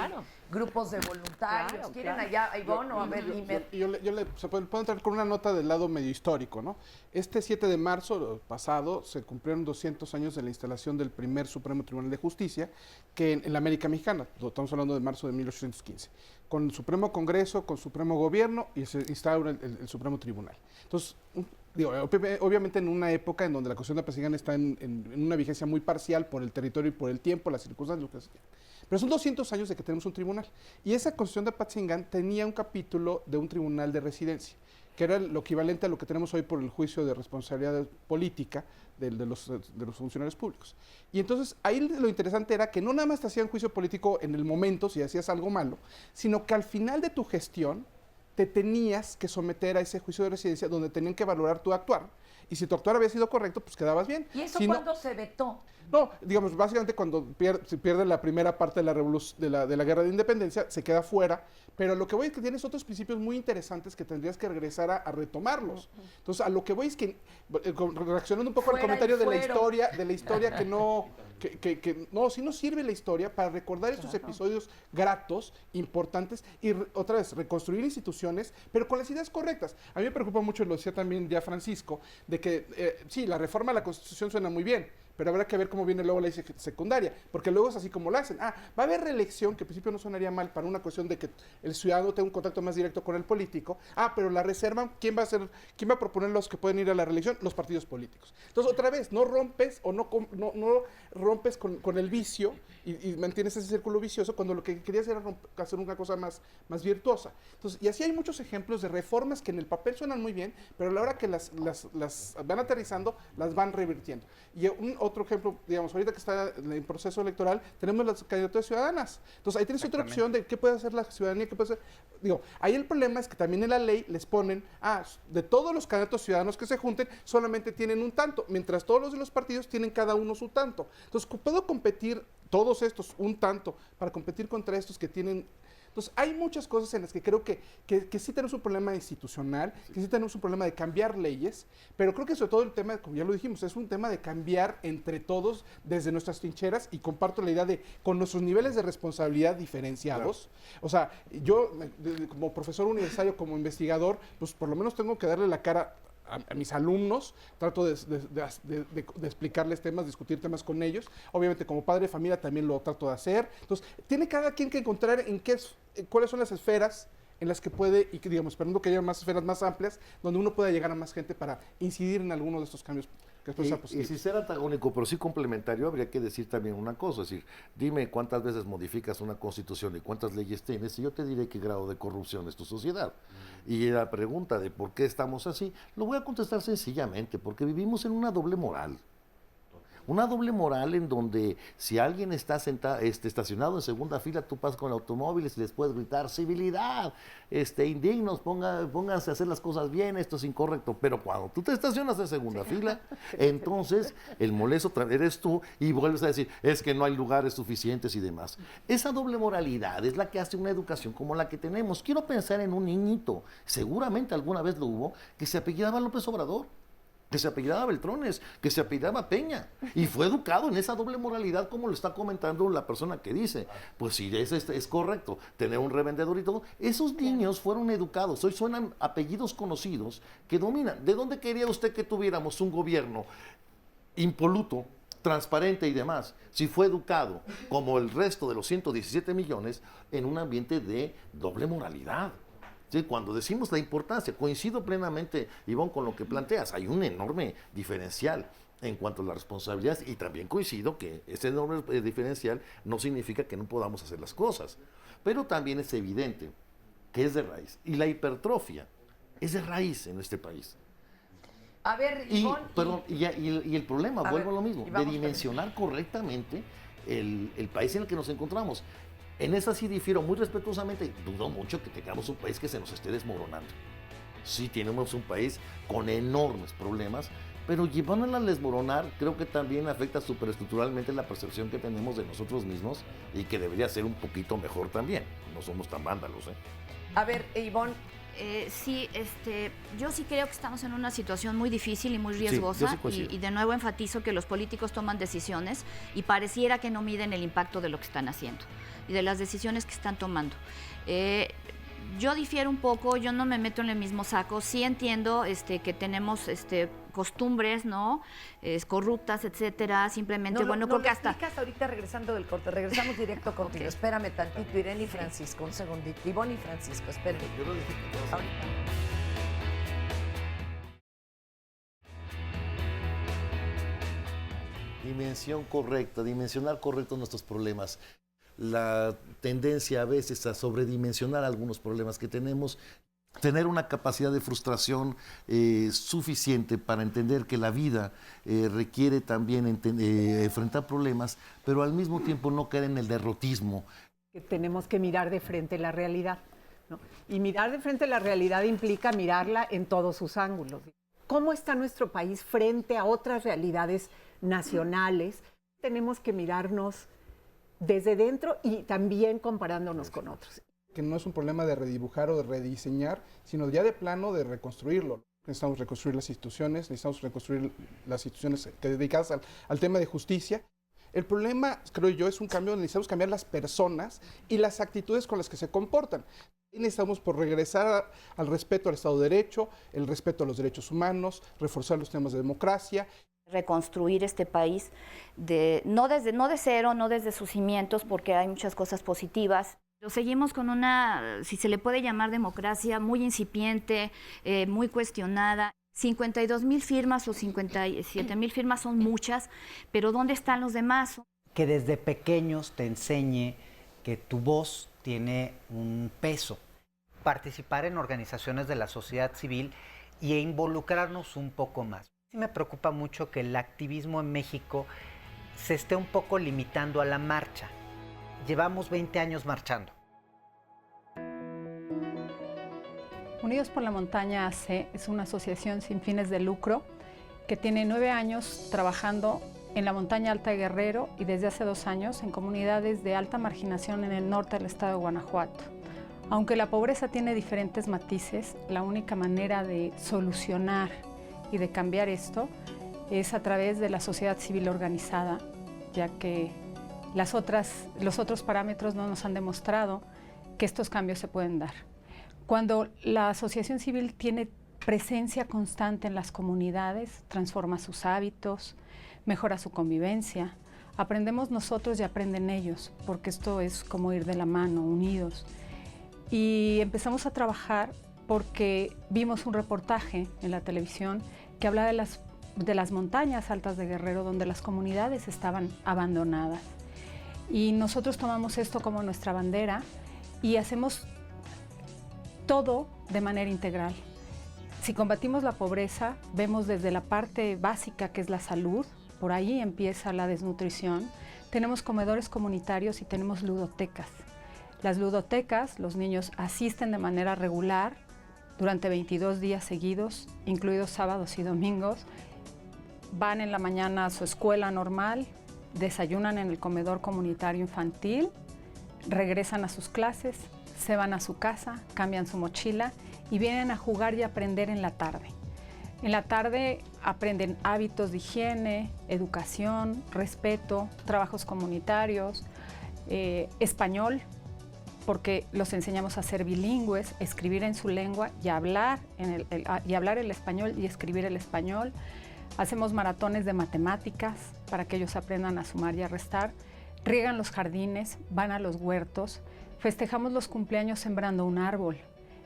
grupos de voluntarios. ¿Quieren allá, Ivonne, o a ver, se puede entrar con una nota del lado medio histórico, ¿no? Este 7 de marzo pasado se cumplieron 200 años de la instalación del primer Supremo Tribunal de Justicia, que en la América Mexicana, estamos hablando de marzo de 1815, con el Supremo Congreso, con Supremo Gobierno, y se instaura el Supremo Tribunal. Entonces, obviamente en una época en donde la Constitución de Apatzingán está en una vigencia muy parcial por el territorio y por el tiempo, las circunstancias, lo que sea. Pero son 200 años de que tenemos un tribunal. Y esa Constitución de Apatzingán tenía un capítulo de un tribunal de residencia, que era lo equivalente a lo que tenemos hoy por el juicio de responsabilidad política de los funcionarios públicos. Y entonces ahí lo interesante era que no nada más te hacían juicio político en el momento si hacías algo malo, sino que al final de tu gestión te tenías que someter a ese juicio de residencia donde tenían que valorar tu actuar. Y si tu actuar había sido correcto, pues quedabas bien. ¿Y eso si cuándo se vetó? No, digamos, básicamente cuando se pierde la primera parte de la revolución, de la guerra de independencia, se queda fuera, pero lo que voy es que tienes otros principios muy interesantes que tendrías que regresar a retomarlos. Entonces, a lo que voy es que, reaccionando un poco al comentario de la historia que no, sí nos sirve la historia para recordar estos episodios gratos, importantes, y otra vez, reconstruir instituciones, pero con las ideas correctas. A mí me preocupa mucho, lo decía también ya Francisco, de que, sí, la reforma a la Constitución suena muy bien, pero habrá que ver cómo viene luego la ley secundaria, porque luego es así como lo hacen. Va a haber reelección, que al principio no sonaría mal para una cuestión de que el ciudadano tenga un contacto más directo con el político. Pero la reserva, ¿quién va a proponer los que pueden ir a la reelección? Los partidos políticos. Entonces, otra vez, no rompes o no rompes con el vicio y mantienes ese círculo vicioso cuando lo que querías era hacer una cosa más virtuosa. Entonces, y así hay muchos ejemplos de reformas que en el papel suenan muy bien, pero a la hora que las van aterrizando, las van revirtiendo. Y otro ejemplo, digamos, ahorita que está en proceso electoral, tenemos las candidaturas ciudadanas. Entonces, ahí tienes otra opción de qué puede hacer la ciudadanía, qué puede hacer. Ahí el problema es que también en la ley les ponen, de todos los candidatos ciudadanos que se junten, solamente tienen un tanto, mientras todos los de los partidos tienen cada uno su tanto. Entonces, ¿puedo competir todos estos un tanto para competir contra estos que tienen Entonces, hay muchas cosas en las que creo que sí tenemos un problema institucional, que sí tenemos un problema de cambiar leyes, pero creo que sobre todo el tema, como ya lo dijimos, es un tema de cambiar entre todos desde nuestras trincheras, y comparto la idea de, con nuestros niveles de responsabilidad diferenciados, o sea, yo como profesor universitario, como investigador, pues por lo menos tengo que darle la cara a mis alumnos, trato de explicarles temas, discutir temas con ellos. Obviamente como padre de familia también lo trato de hacer. Entonces, tiene cada quien que encontrar cuáles son las esferas en las que puede, y que digamos, esperando que haya más esferas más amplias, donde uno pueda llegar a más gente para incidir en alguno de estos cambios que después sea posible. Y si ser antagónico, pero sí complementario, habría que decir también una cosa, es decir, dime cuántas veces modificas una constitución y cuántas leyes tienes, y yo te diré qué grado de corrupción es tu sociedad. Y la pregunta de por qué estamos así, lo voy a contestar sencillamente, porque vivimos en una doble moral. Una doble moral en donde si alguien está estacionado en segunda fila, tú pasas con automóviles y les puedes gritar, civilidad, indignos, pónganse a hacer las cosas bien, esto es incorrecto. Pero cuando tú te estacionas en segunda fila, entonces el molesto eres tú y vuelves a decir, es que no hay lugares suficientes y demás. Esa doble moralidad es la que hace una educación como la que tenemos. Quiero pensar en un niñito, seguramente alguna vez lo hubo, que se apellidaba López Obrador, que se apellidaba Beltrones, que se apellidaba Peña, y fue educado en esa doble moralidad, como lo está comentando la persona que dice, pues sí, es correcto, tener un revendedor y todo. Esos niños fueron educados, hoy suenan apellidos conocidos que dominan. ¿De dónde quería usted que tuviéramos un gobierno impoluto, transparente y demás, si fue educado, como el resto de los 117 millones, en un ambiente de doble moralidad? Sí, cuando decimos la importancia, coincido plenamente, Ivonne, con lo que planteas, hay un enorme diferencial en cuanto a las responsabilidades, y también coincido que ese enorme diferencial no significa que no podamos hacer las cosas, pero también es evidente que es de raíz, y la hipertrofia es de raíz en este país. A ver, Ivonne, y el problema, vuelvo a lo mismo, de dimensionar correctamente el país en el que nos encontramos. En esa sí difiero muy respetuosamente, dudo mucho que tengamos un país que se nos esté desmoronando. Sí tenemos un país con enormes problemas, pero llevándola a desmoronar creo que también afecta superestructuralmente la percepción que tenemos de nosotros mismos, y que debería ser un poquito mejor también. No somos tan vándalos, ¿eh? A ver, Ivonne. Sí, yo sí creo que estamos en una situación muy difícil y muy riesgosa, y de nuevo enfatizo que los políticos toman decisiones y pareciera que no miden el impacto de lo que están haciendo y de las decisiones que están tomando. Yo difiero un poco, yo no me meto en el mismo saco. Sí entiendo que tenemos costumbres, ¿no? Corruptas, etcétera. Simplemente, creo que hasta... ahorita regresando del corte. Regresamos directo contigo. Okay. Espérame tantito, Irene y Francisco, un segundito. Ivonne y Francisco, espérenme. Yo lo dije que ahorita. Dimensionar correcto nuestros problemas. La tendencia a veces a sobredimensionar algunos problemas que tenemos, tener una capacidad de frustración suficiente para entender que la vida requiere también enfrentar problemas, pero al mismo tiempo no caer en el derrotismo. Tenemos que mirar de frente la realidad, ¿no? Y mirar de frente la realidad implica mirarla en todos sus ángulos. ¿Cómo está nuestro país frente a otras realidades nacionales? Tenemos que mirarnos desde dentro y también comparándonos con otros. Que no es un problema de redibujar o de rediseñar, sino ya de plano de reconstruirlo. Necesitamos reconstruir las instituciones, necesitamos reconstruir las instituciones dedicadas al tema de justicia. El problema, creo yo, es un cambio donde necesitamos cambiar las personas y las actitudes con las que se comportan. Y necesitamos regresar al respeto al Estado de Derecho, el respeto a los derechos humanos, reforzar los temas de democracia. Reconstruir este país, no de cero, no desde sus cimientos, porque hay muchas cosas positivas. Pero seguimos con una, si se le puede llamar democracia, muy incipiente, muy cuestionada. 52,000 firmas o 57,000 firmas son muchas, pero ¿dónde están los demás? Que desde pequeños te enseñe que tu voz tiene un peso. Participar en organizaciones de la sociedad civil e involucrarnos un poco más. Sí me preocupa mucho que el activismo en México se esté un poco limitando a la marcha. Llevamos 20 años marchando. Unidos por la Montaña AC es una asociación sin fines de lucro que tiene 9 años trabajando en la montaña alta de Guerrero y desde hace 2 años en comunidades de alta marginación en el norte del estado de Guanajuato. Aunque la pobreza tiene diferentes matices, la única manera de solucionar y de cambiar esto es a través de la sociedad civil organizada, ya que los otros parámetros no nos han demostrado que estos cambios se pueden dar. Cuando la asociación civil tiene presencia constante en las comunidades, transforma sus hábitos, mejora su convivencia, aprendemos nosotros y aprenden ellos, porque esto es como ir de la mano, unidos. Y empezamos a trabajar porque vimos un reportaje en la televisión que hablaba de las montañas altas de Guerrero, donde las comunidades estaban abandonadas. Y nosotros tomamos esto como nuestra bandera y hacemos todo de manera integral. Si combatimos la pobreza, vemos desde la parte básica, que es la salud, por ahí empieza la desnutrición. Tenemos comedores comunitarios y tenemos ludotecas. Las ludotecas, los niños asisten de manera regular durante 22 días seguidos, incluidos sábados y domingos. Van en la mañana a su escuela normal, desayunan en el comedor comunitario infantil, regresan a sus clases, se van a su casa, cambian su mochila y vienen a jugar y aprender en la tarde. En la tarde aprenden hábitos de higiene, educación, respeto, trabajos comunitarios, español, porque los enseñamos a ser bilingües, escribir en su lengua y hablar el español y escribir el español. Hacemos maratones de matemáticas para que ellos aprendan a sumar y a restar. Riegan los jardines, van a los huertos. Festejamos los cumpleaños sembrando un árbol,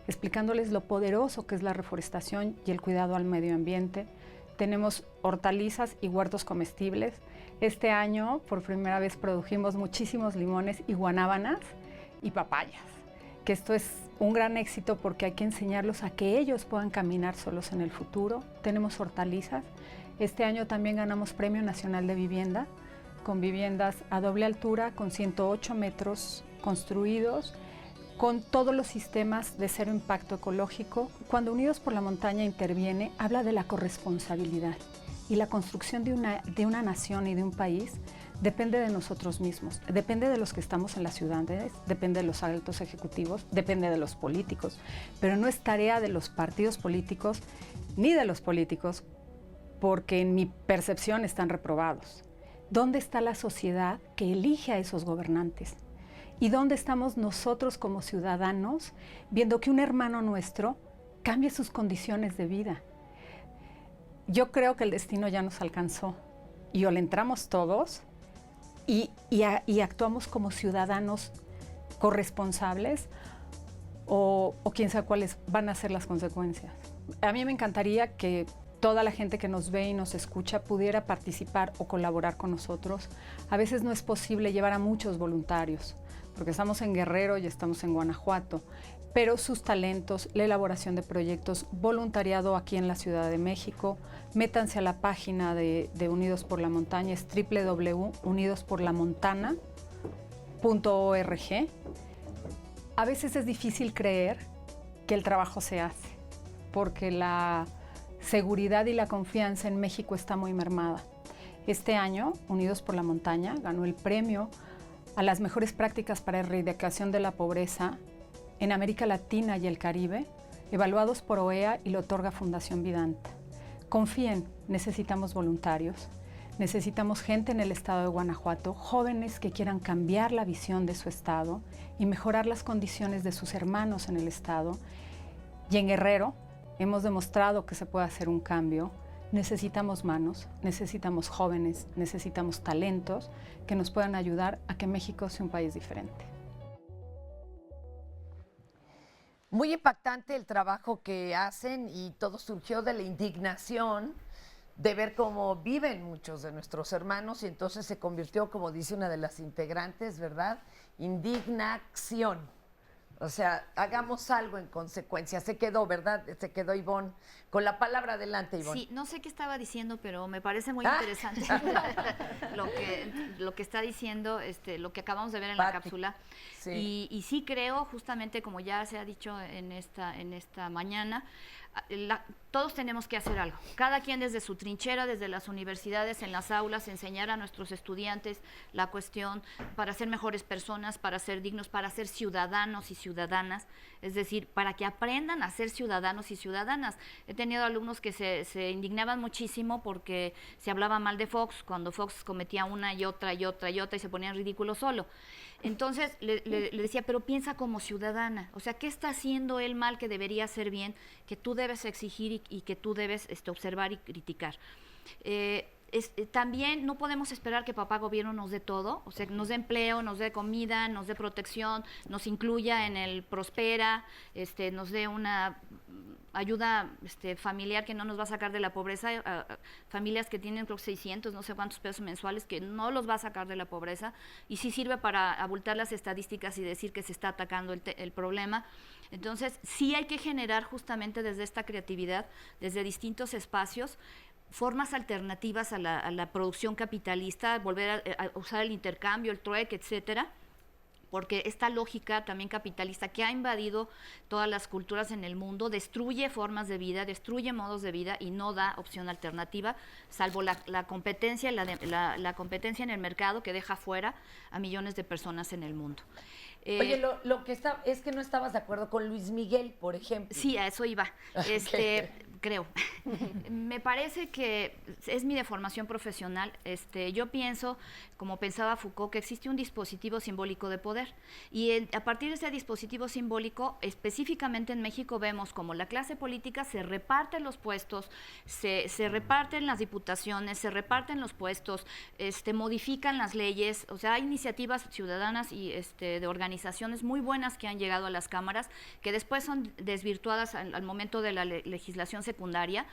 explicándoles lo poderoso que es la reforestación y el cuidado al medio ambiente. Tenemos hortalizas y huertos comestibles. Este año, por primera vez, produjimos muchísimos limones y guanábanas y papayas, que esto es un gran éxito porque hay que enseñarlos a que ellos puedan caminar solos en el futuro. Tenemos hortalizas. Este año también ganamos Premio Nacional de Vivienda, con viviendas a doble altura, con 108 metros construidos, con todos los sistemas de cero impacto ecológico. Cuando Unidos por la Montaña interviene, habla de la corresponsabilidad y la construcción de una nación y de un país depende de nosotros mismos, depende de los que estamos en las ciudades, depende de los altos ejecutivos, depende de los políticos, pero no es tarea de los partidos políticos ni de los políticos, porque en mi percepción están reprobados. ¿Dónde está la sociedad que elige a esos gobernantes? ¿Y dónde estamos nosotros como ciudadanos viendo que un hermano nuestro cambie sus condiciones de vida? Yo creo que el destino ya nos alcanzó y o le entramos todos y actuamos como ciudadanos corresponsables o quién sabe cuáles van a ser las consecuencias. A mí me encantaría que toda la gente que nos ve y nos escucha pudiera participar o colaborar con nosotros. A veces no es posible llevar a muchos voluntarios, porque estamos en Guerrero y estamos en Guanajuato, pero sus talentos, la elaboración de proyectos, voluntariado aquí en la Ciudad de México, métanse a la página de Unidos por la Montaña, es www.unidosporlamontana.org. A veces es difícil creer que el trabajo se hace, porque la seguridad y la confianza en México está muy mermada. Este año, Unidos por la Montaña ganó el premio a las mejores prácticas para erradicación de la pobreza en América Latina y el Caribe, evaluados por OEA y lo otorga Fundación Vidanta. Confíen, necesitamos voluntarios, necesitamos gente en el estado de Guanajuato, jóvenes que quieran cambiar la visión de su estado y mejorar las condiciones de sus hermanos en el estado. Y en Guerrero hemos demostrado que se puede hacer un cambio. Necesitamos manos, necesitamos jóvenes, necesitamos talentos que nos puedan ayudar a que México sea un país diferente. Muy impactante el trabajo que hacen y todo surgió de la indignación de ver cómo viven muchos de nuestros hermanos y entonces se convirtió, como dice una de las integrantes, ¿verdad? Indignación. O sea, hagamos algo en consecuencia. Se quedó, ¿verdad? Se quedó Ivonne. Con la palabra adelante, Ivonne. Sí, no sé qué estaba diciendo, pero me parece muy interesante lo que está diciendo, lo que acabamos de ver en la cápsula. Sí. Y sí creo, justamente como ya se ha dicho en esta mañana, todos tenemos que hacer algo. Cada quien desde su trinchera, desde las universidades, en las aulas, enseñar a nuestros estudiantes la cuestión para ser mejores personas, para ser dignos, para ser ciudadanos y ciudadanas, es decir, para que aprendan a ser ciudadanos y ciudadanas. He tenido alumnos que se indignaban muchísimo porque se hablaba mal de Fox, cuando Fox cometía una y otra y otra y otra y se ponía en ridículo solo. Entonces le decía, pero piensa como ciudadana, o sea, ¿qué está haciendo él mal que debería hacer bien, que tú debes exigir y que tú debes observar y criticar? También no podemos esperar que papá gobierno nos dé todo, o sea, nos dé empleo, nos dé comida, nos dé protección, nos incluya en el Prospera, nos dé una ayuda familiar que no nos va a sacar de la pobreza, familias que tienen creo 600, no sé cuántos pesos mensuales, que no los va a sacar de la pobreza, y sí sirve para abultar las estadísticas y decir que se está atacando el problema. Entonces, sí hay que generar justamente desde esta creatividad, desde distintos espacios, formas alternativas a la producción capitalista, volver a usar el intercambio, el trueque, etcétera, porque esta lógica también capitalista que ha invadido todas las culturas en el mundo destruye formas de vida, destruye modos de vida y no da opción alternativa, salvo la competencia, la competencia en el mercado que deja fuera a millones de personas en el mundo. Oye, lo que es que no estabas de acuerdo con Luis Miguel, por ejemplo. Sí, a eso iba. Creo. Me parece que es mi deformación profesional. Yo pienso, como pensaba Foucault, que existe un dispositivo simbólico de poder. Y a partir de ese dispositivo simbólico, específicamente en México, vemos como la clase política se reparte los puestos, se reparten las diputaciones, se reparten los puestos, modifican las leyes. O sea, hay iniciativas ciudadanas y de organizaciones muy buenas que han llegado a las cámaras, que después son desvirtuadas al momento de la legislación secundaria.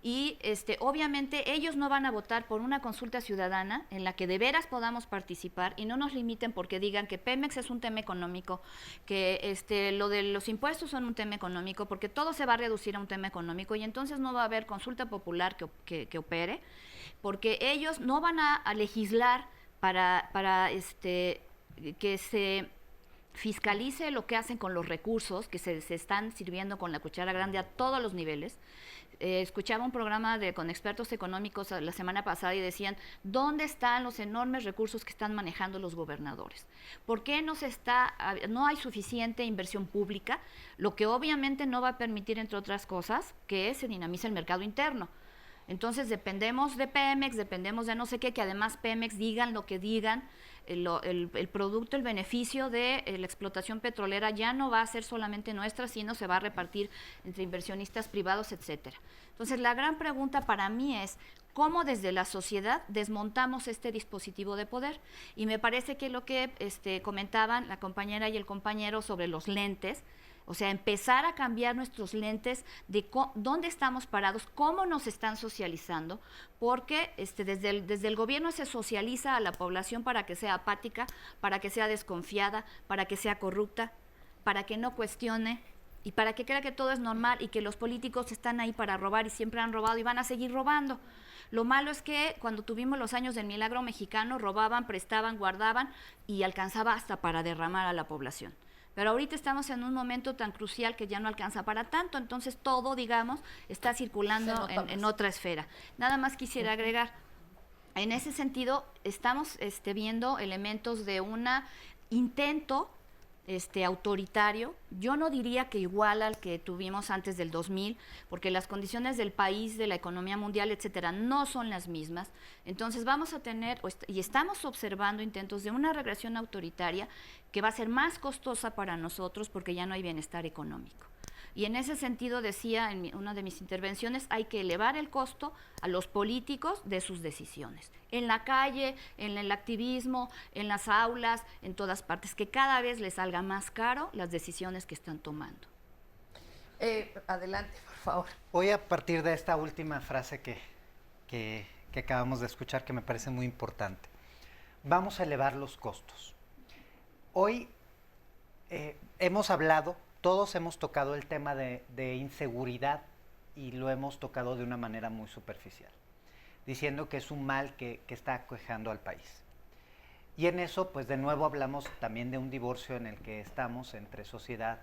Y obviamente ellos no van a votar por una consulta ciudadana en la que de veras podamos participar y no nos limiten porque digan que Pemex es un tema económico, que lo de los impuestos son un tema económico, porque todo se va a reducir a un tema económico y entonces no va a haber consulta popular que opere, porque ellos no van a legislar para que se fiscalice lo que hacen con los recursos que se están sirviendo con la cuchara grande a todos los niveles. Escuchaba un programa con expertos económicos la semana pasada y decían, ¿dónde están los enormes recursos que están manejando los gobernadores? ¿Por qué no hay suficiente inversión pública? Lo que obviamente no va a permitir, entre otras cosas, que se dinamice el mercado interno. Entonces dependemos de Pemex, dependemos de no sé qué, que además Pemex digan lo que digan, el producto, el beneficio de la explotación petrolera ya no va a ser solamente nuestra, sino se va a repartir entre inversionistas privados, etcétera. Entonces la gran pregunta para mí es, ¿cómo desde la sociedad desmontamos este dispositivo de poder? Y me parece que lo que comentaban la compañera y el compañero sobre los lentes, o sea, empezar a cambiar nuestros lentes de dónde estamos parados, cómo nos están socializando, porque desde el gobierno se socializa a la población para que sea apática, para que sea desconfiada, para que sea corrupta, para que no cuestione y para que crea que todo es normal y que los políticos están ahí para robar y siempre han robado y van a seguir robando. Lo malo es que cuando tuvimos los años del milagro mexicano, robaban, prestaban, guardaban y alcanzaba hasta para derramar a la población. Pero ahorita estamos en un momento tan crucial que ya no alcanza para tanto, entonces todo, digamos, está circulando en otra esfera. Nada más quisiera agregar, en ese sentido, estamos viendo elementos de un intento autoritario, yo no diría que igual al que tuvimos antes del 2000, porque las condiciones del país, de la economía mundial, etcétera, no son las mismas. Entonces vamos a tener, y estamos observando intentos de una regresión autoritaria que va a ser más costosa para nosotros porque ya no hay bienestar económico. Y en ese sentido, decía en una de mis intervenciones, hay que elevar el costo a los políticos de sus decisiones. En la calle, en el activismo, en las aulas, en todas partes, que cada vez les salga más caro las decisiones que están tomando. Adelante, por favor. Voy a partir de esta última frase que acabamos de escuchar, que me parece muy importante. Vamos a elevar los costos. Hoy hemos hablado, todos hemos tocado el tema de inseguridad y lo hemos tocado de una manera muy superficial, diciendo que es un mal que está aquejando al país. Y en eso, pues de nuevo hablamos también de un divorcio en el que estamos entre sociedad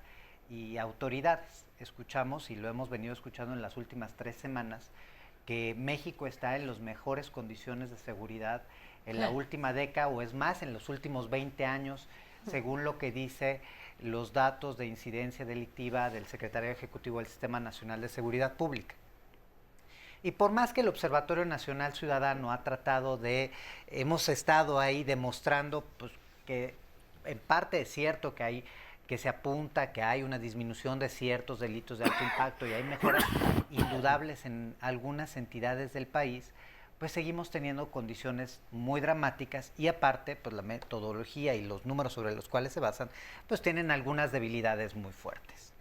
y autoridades. Escuchamos, y lo hemos venido escuchando en las últimas 3 semanas, que México está en las mejores condiciones de seguridad en la última década, o es más, en los últimos 20 años, según lo que dice los datos de incidencia delictiva del Secretariado Ejecutivo del Sistema Nacional de Seguridad Pública. Y por más que el Observatorio Nacional Ciudadano ha tratado hemos estado ahí demostrando pues, que en parte es cierto que se apunta que hay una disminución de ciertos delitos de alto impacto y hay mejoras indudables en algunas entidades del país, pues seguimos teniendo condiciones muy dramáticas y aparte, pues la metodología y los números sobre los cuales se basan, pues tienen algunas debilidades muy fuertes.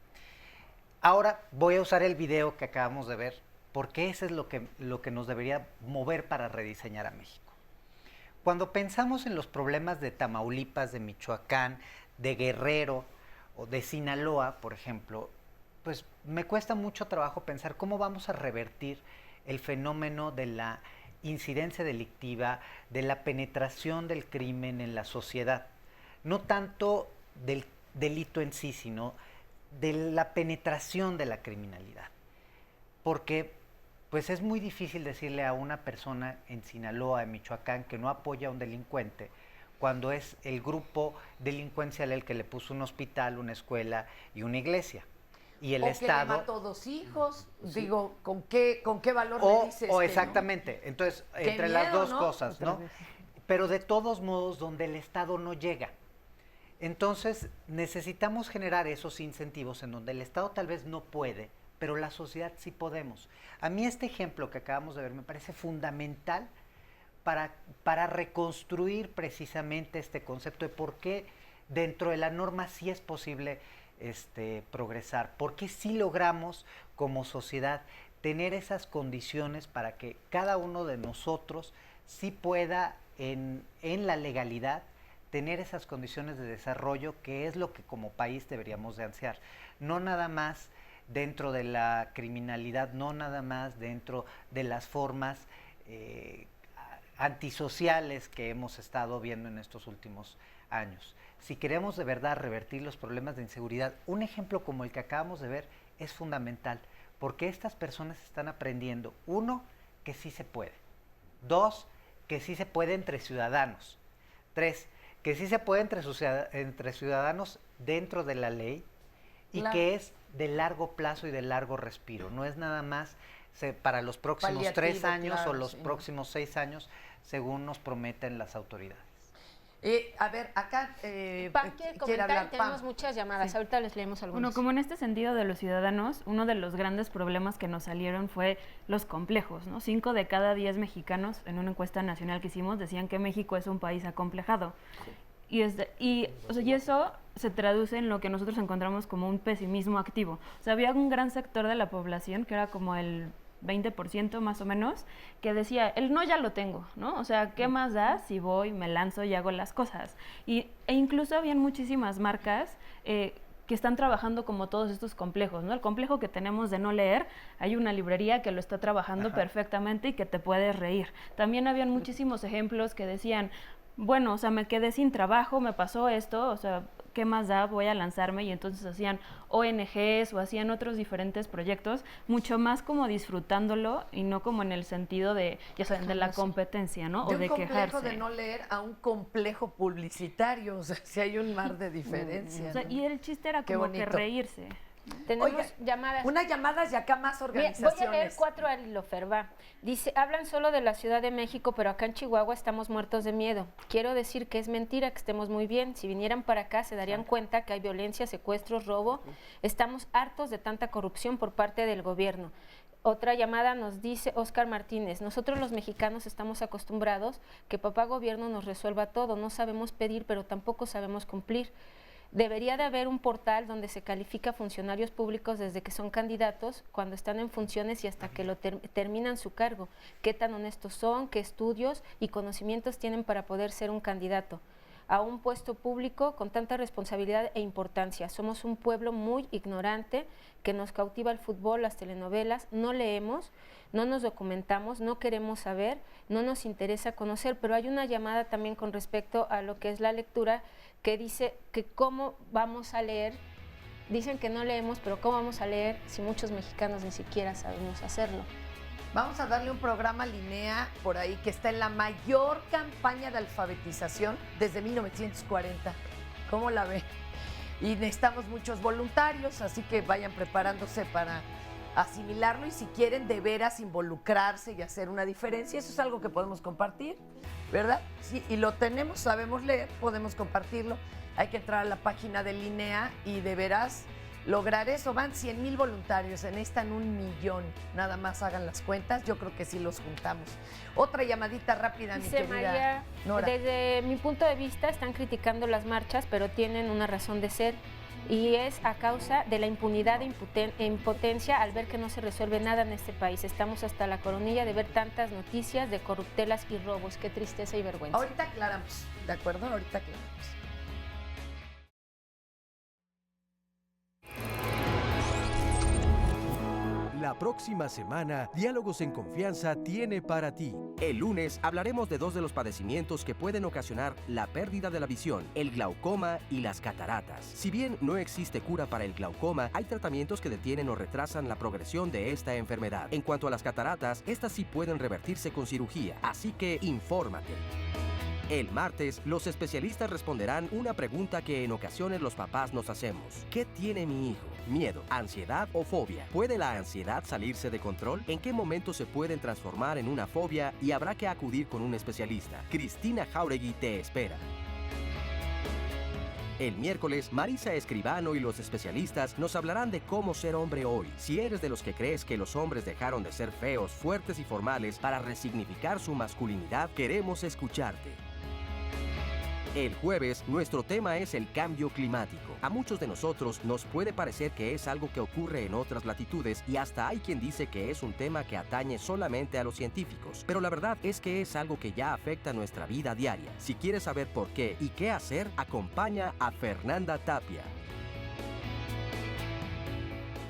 Ahora voy a usar el video que acabamos de ver, porque eso es lo que nos debería mover para rediseñar a México. Cuando pensamos en los problemas de Tamaulipas, de Michoacán, de Guerrero o de Sinaloa, por ejemplo, pues me cuesta mucho trabajo pensar cómo vamos a revertir el fenómeno de la incidencia delictiva, de la penetración del crimen en la sociedad. No tanto del delito en sí, sino de la penetración de la criminalidad. Porque pues es muy difícil decirle a una persona en Sinaloa, en Michoacán, que no apoya a un delincuente, cuando es el grupo delincuencial el que le puso un hospital, una escuela y una iglesia. Y el Estado... que le mató 2 hijos, sí. Digo, ¿con qué valor le dices? Exactamente, entonces, entre miedo, las dos cosas, ¿no? Pero de todos modos, donde el Estado no llega. Entonces, necesitamos generar esos incentivos en donde el Estado tal vez no puede, pero la sociedad sí podemos. A mí este ejemplo que acabamos de ver me parece fundamental para reconstruir precisamente este concepto de por qué dentro de la norma sí es posible progresar, por qué sí logramos como sociedad tener esas condiciones para que cada uno de nosotros sí pueda en la legalidad tener esas condiciones de desarrollo que es lo que como país deberíamos de ansiar. No nada más dentro de la criminalidad, no nada más dentro de las formas antisociales que hemos estado viendo en estos últimos años. Si queremos de verdad revertir los problemas de inseguridad, un ejemplo como el que acabamos de ver es fundamental, porque estas personas están aprendiendo, 1, que sí se puede, 2, que sí se puede entre ciudadanos, 3, que sí se puede entre ciudadanos dentro de la ley y que es de largo plazo y de largo respiro, no es nada más para los próximos 3 años o los próximos 6 años, según nos prometen las autoridades. A ver, acá Pam quiere comentar, tenemos muchas llamadas, ahorita les leemos algunas. Bueno, como en este sentido de los ciudadanos, uno de los grandes problemas que nos salieron fue los complejos, ¿no? 5 de cada 10 mexicanos, en una encuesta nacional que hicimos, decían que México es un país acomplejado. Y eso se traduce en lo que nosotros encontramos como un pesimismo activo. O sea, había un gran sector de la población, que era como el 20% más o menos, que decía, el no ya lo tengo, ¿no? O sea, ¿qué más da si voy, me lanzo y hago las cosas? E incluso habían muchísimas marcas que están trabajando como todos estos complejos, ¿no? El complejo que tenemos de no leer, hay una librería que lo está trabajando perfectamente y que te puedes reír. También habían muchísimos ejemplos que decían, bueno, o sea, me quedé sin trabajo, me pasó esto, o sea, ¿qué más da? Voy a lanzarme, y entonces hacían ONGs o hacían otros diferentes proyectos, mucho más como disfrutándolo y no como en el sentido de, ya saben, de la competencia, ¿no? O de quejarse. De un complejo de no leer a un complejo publicitario, o sea, si hay un mar de diferencia. O sea, y el chiste era como que reírse. Tenemos llamadas. Unas llamadas y acá más organizaciones. Voy a leer 4 a Loferba. Dice, hablan solo de la Ciudad de México, pero acá en Chihuahua estamos muertos de miedo. Quiero decir que es mentira que estemos muy bien. Si vinieran para acá se darían cuenta que hay violencia, secuestros, robo. Estamos hartos de tanta corrupción por parte del gobierno. Otra llamada nos dice Oscar Martínez, nosotros los mexicanos estamos acostumbrados que papá gobierno nos resuelva todo. No sabemos pedir, pero tampoco sabemos cumplir. Debería de haber un portal donde se califica funcionarios públicos desde que son candidatos, cuando están en funciones y hasta que lo terminan su cargo. Qué tan honestos son, qué estudios y conocimientos tienen para poder ser un candidato a un puesto público con tanta responsabilidad e importancia. Somos un pueblo muy ignorante que nos cautiva el fútbol, las telenovelas, no leemos, no nos documentamos, no queremos saber, no nos interesa conocer, pero hay una llamada también con respecto a lo que es la lectura que dice que cómo vamos a leer, dicen que no leemos, pero cómo vamos a leer si muchos mexicanos ni siquiera sabemos hacerlo. Vamos a darle un programa a Linea por ahí que está en la mayor campaña de alfabetización desde 1940. ¿Cómo la ve? Y necesitamos muchos voluntarios, así que vayan preparándose para asimilarlo y si quieren de veras involucrarse y hacer una diferencia, eso es algo que podemos compartir, ¿verdad? Sí, y lo tenemos, sabemos leer, podemos compartirlo. Hay que entrar a la página del INEA y de veras lograr eso. Van 100,000 voluntarios, se necesitan 1,000,000. Nada más hagan las cuentas, yo creo que sí los juntamos. Otra llamadita rápida, mi querida María, Nora. desde mi punto de vista están criticando las marchas, pero tienen una razón de ser y es a causa de la impunidad e impotencia al ver que no se resuelve nada en este país. Estamos hasta la coronilla de ver tantas noticias de corruptelas y robos. Qué tristeza y vergüenza. Ahorita aclaramos, ¿de acuerdo? Ahorita aclaramos. La próxima semana, Diálogos en Confianza tiene para ti. El lunes hablaremos de dos de los padecimientos que pueden ocasionar la pérdida de la visión, el glaucoma y las cataratas. Si bien no existe cura para el glaucoma, hay tratamientos que detienen o retrasan la progresión de esta enfermedad. En cuanto a las cataratas, estas sí pueden revertirse con cirugía, así que infórmate. El martes, los especialistas responderán una pregunta que en ocasiones los papás nos hacemos. ¿Qué tiene mi hijo? ¿Miedo, ansiedad o fobia? ¿Puede la ansiedad salirse de control? ¿En qué momento se pueden transformar en una fobia y habrá que acudir con un especialista? Cristina Jauregui te espera. El miércoles, Marisa Escribano y los especialistas nos hablarán de cómo ser hombre hoy. Si eres de los que crees que los hombres dejaron de ser feos, fuertes y formales para resignificar su masculinidad, queremos escucharte. El jueves, nuestro tema es el cambio climático. A muchos de nosotros nos puede parecer que es algo que ocurre en otras latitudes y hasta hay quien dice que es un tema que atañe solamente a los científicos. Pero la verdad es que es algo que ya afecta nuestra vida diaria. Si quieres saber por qué y qué hacer, acompaña a Fernanda Tapia.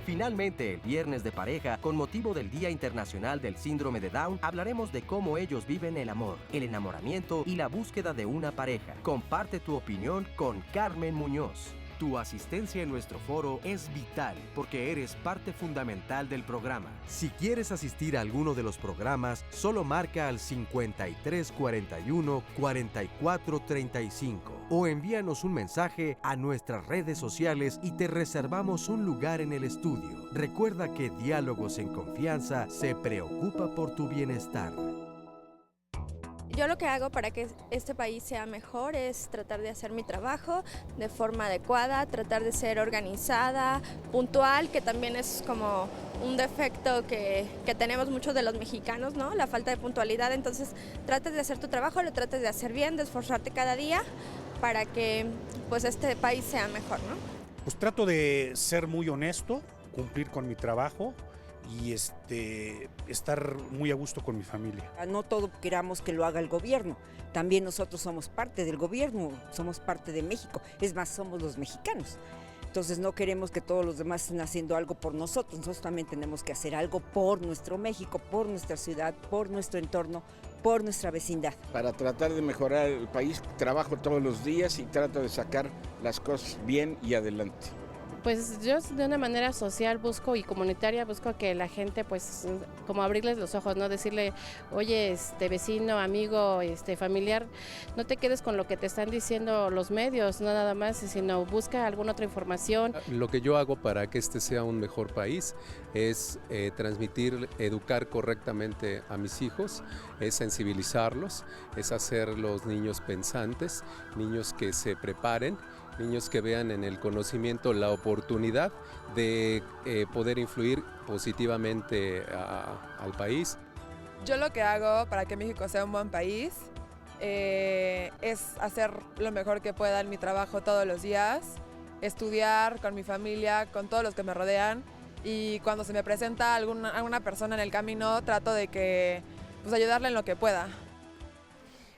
Finalmente, el viernes de pareja, con motivo del Día Internacional del Síndrome de Down, hablaremos de cómo ellos viven el amor, el enamoramiento y la búsqueda de una pareja. Comparte tu opinión con Carmen Muñoz. Tu asistencia en nuestro foro es vital porque eres parte fundamental del programa. Si quieres asistir a alguno de los programas, solo marca al 5341 4435 o envíanos un mensaje a nuestras redes sociales y te reservamos un lugar en el estudio. Recuerda que Diálogos en Confianza se preocupa por tu bienestar. Yo lo que hago para que este país sea mejor es tratar de hacer mi trabajo de forma adecuada, tratar de ser organizada, puntual, que también es como un defecto que tenemos muchos de los mexicanos, ¿no? La falta de puntualidad. Entonces, trates de hacer tu trabajo, lo trates de hacer bien, de esforzarte cada día para que pues este país sea mejor, ¿no? Pues trato de ser muy honesto, cumplir con mi trabajo y estar muy a gusto con mi familia. No todo queramos que lo haga el gobierno, también nosotros somos parte del gobierno, somos parte de México, es más, somos los mexicanos. Entonces no queremos que todos los demás estén haciendo algo por nosotros también tenemos que hacer algo por nuestro México, por nuestra ciudad, por nuestro entorno, por nuestra vecindad. Para tratar de mejorar el país, trabajo todos los días y trato de sacar las cosas bien y adelante. Pues yo de una manera social busco y comunitaria busco que la gente pues como abrirles los ojos, ¿no? Decirle, oye, vecino, amigo, familiar, no te quedes con lo que te están diciendo los medios, no nada más, sino busca alguna otra información. Lo que yo hago para que este sea un mejor país es transmitir, educar correctamente a mis hijos, es sensibilizarlos, es hacer los niños pensantes, niños que se preparen, niños que vean en el conocimiento la oportunidad de poder influir positivamente al país. Yo lo que hago para que México sea un buen país es hacer lo mejor que pueda en mi trabajo todos los días, estudiar con mi familia, con todos los que me rodean y cuando se me presenta alguna persona en el camino trato de que pues ayudarle en lo que pueda.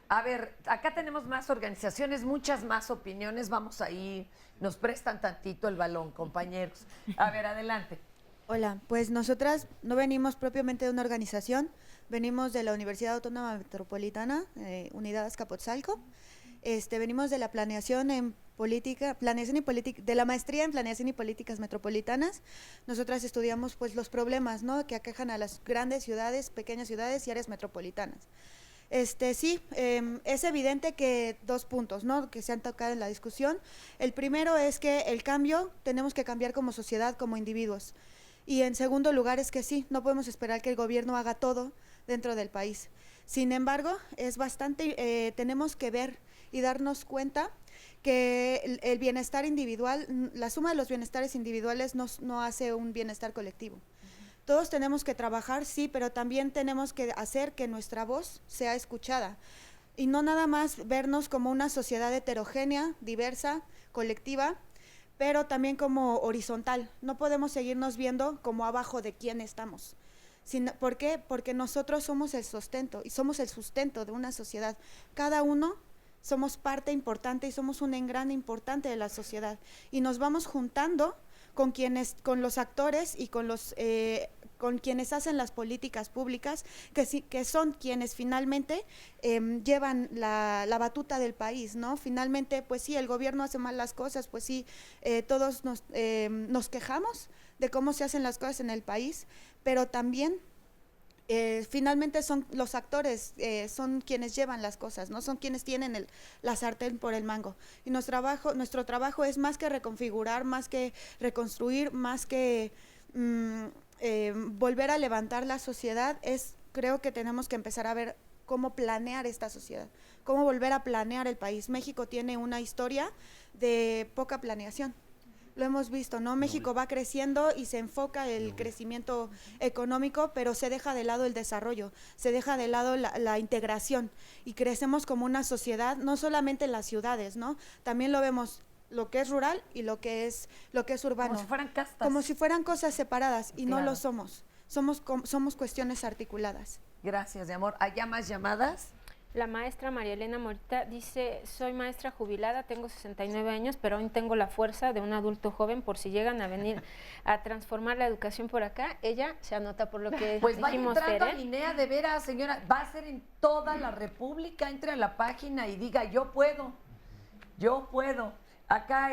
A ver, acá tenemos más organizaciones, muchas más opiniones. Vamos ahí, nos prestan tantito el balón, compañeros. A ver, adelante. Hola, pues nosotras no venimos propiamente de una organización, venimos de la Universidad Autónoma Metropolitana, Unidad Azcapotzalco. Venimos de la planeación y política, de la maestría en planeación y políticas metropolitanas. Nosotras estudiamos pues los problemas, ¿no?, que aquejan a las grandes ciudades, pequeñas ciudades y áreas metropolitanas. Sí, es evidente que 2 puntos, ¿no?, que se han tocado en la discusión. El primero es que el cambio, tenemos que cambiar como sociedad, como individuos. Y en segundo lugar es que sí, no podemos esperar que el gobierno haga todo dentro del país. Sin embargo, es bastante, tenemos que ver y darnos cuenta que el bienestar individual, la suma de los bienestares individuales no hace un bienestar colectivo. Todos tenemos que trabajar, sí, pero también tenemos que hacer que nuestra voz sea escuchada y no nada más vernos como una sociedad heterogénea, diversa, colectiva, pero también como horizontal. No podemos seguirnos viendo como abajo de quién estamos. ¿Por qué? Porque nosotros somos el sustento y somos el sustento de una sociedad. Cada uno somos parte importante y somos un engrane importante de la sociedad y nos vamos juntando con los actores y con quienes hacen las políticas públicas, que son quienes finalmente llevan la batuta del país, ¿no? Finalmente, pues sí, el gobierno hace mal las cosas, pues sí, todos nos quejamos de cómo se hacen las cosas en el país, pero también finalmente son los actores, son quienes llevan las cosas, no son quienes tienen la sartén por el mango. Y nuestro trabajo es más que reconfigurar, más que reconstruir, más que volver a levantar la sociedad. Creo que tenemos que empezar a ver cómo planear esta sociedad, cómo volver a planear el país. México tiene una historia de poca planeación. Lo hemos visto, ¿no? México va creciendo y se enfoca el crecimiento económico, pero se deja de lado el desarrollo, se deja de lado la integración y crecemos como una sociedad, no solamente en las ciudades, ¿no? También lo vemos, lo que es rural y lo que es urbano. Como si fueran castas. Como si fueran cosas separadas y claro. No lo somos. Somos cuestiones articuladas. Gracias, mi amor. ¿Hay ya más llamadas? La maestra María Elena Morita dice, soy maestra jubilada, tengo 69 años, pero aún tengo la fuerza de un adulto joven por si llegan a venir a transformar la educación por acá. Ella se anota por lo que pues dijimos, vaya entrando Tere. a Linea, de veras, señora, va a ser en toda la República, entre a la página y diga, yo puedo. Acá,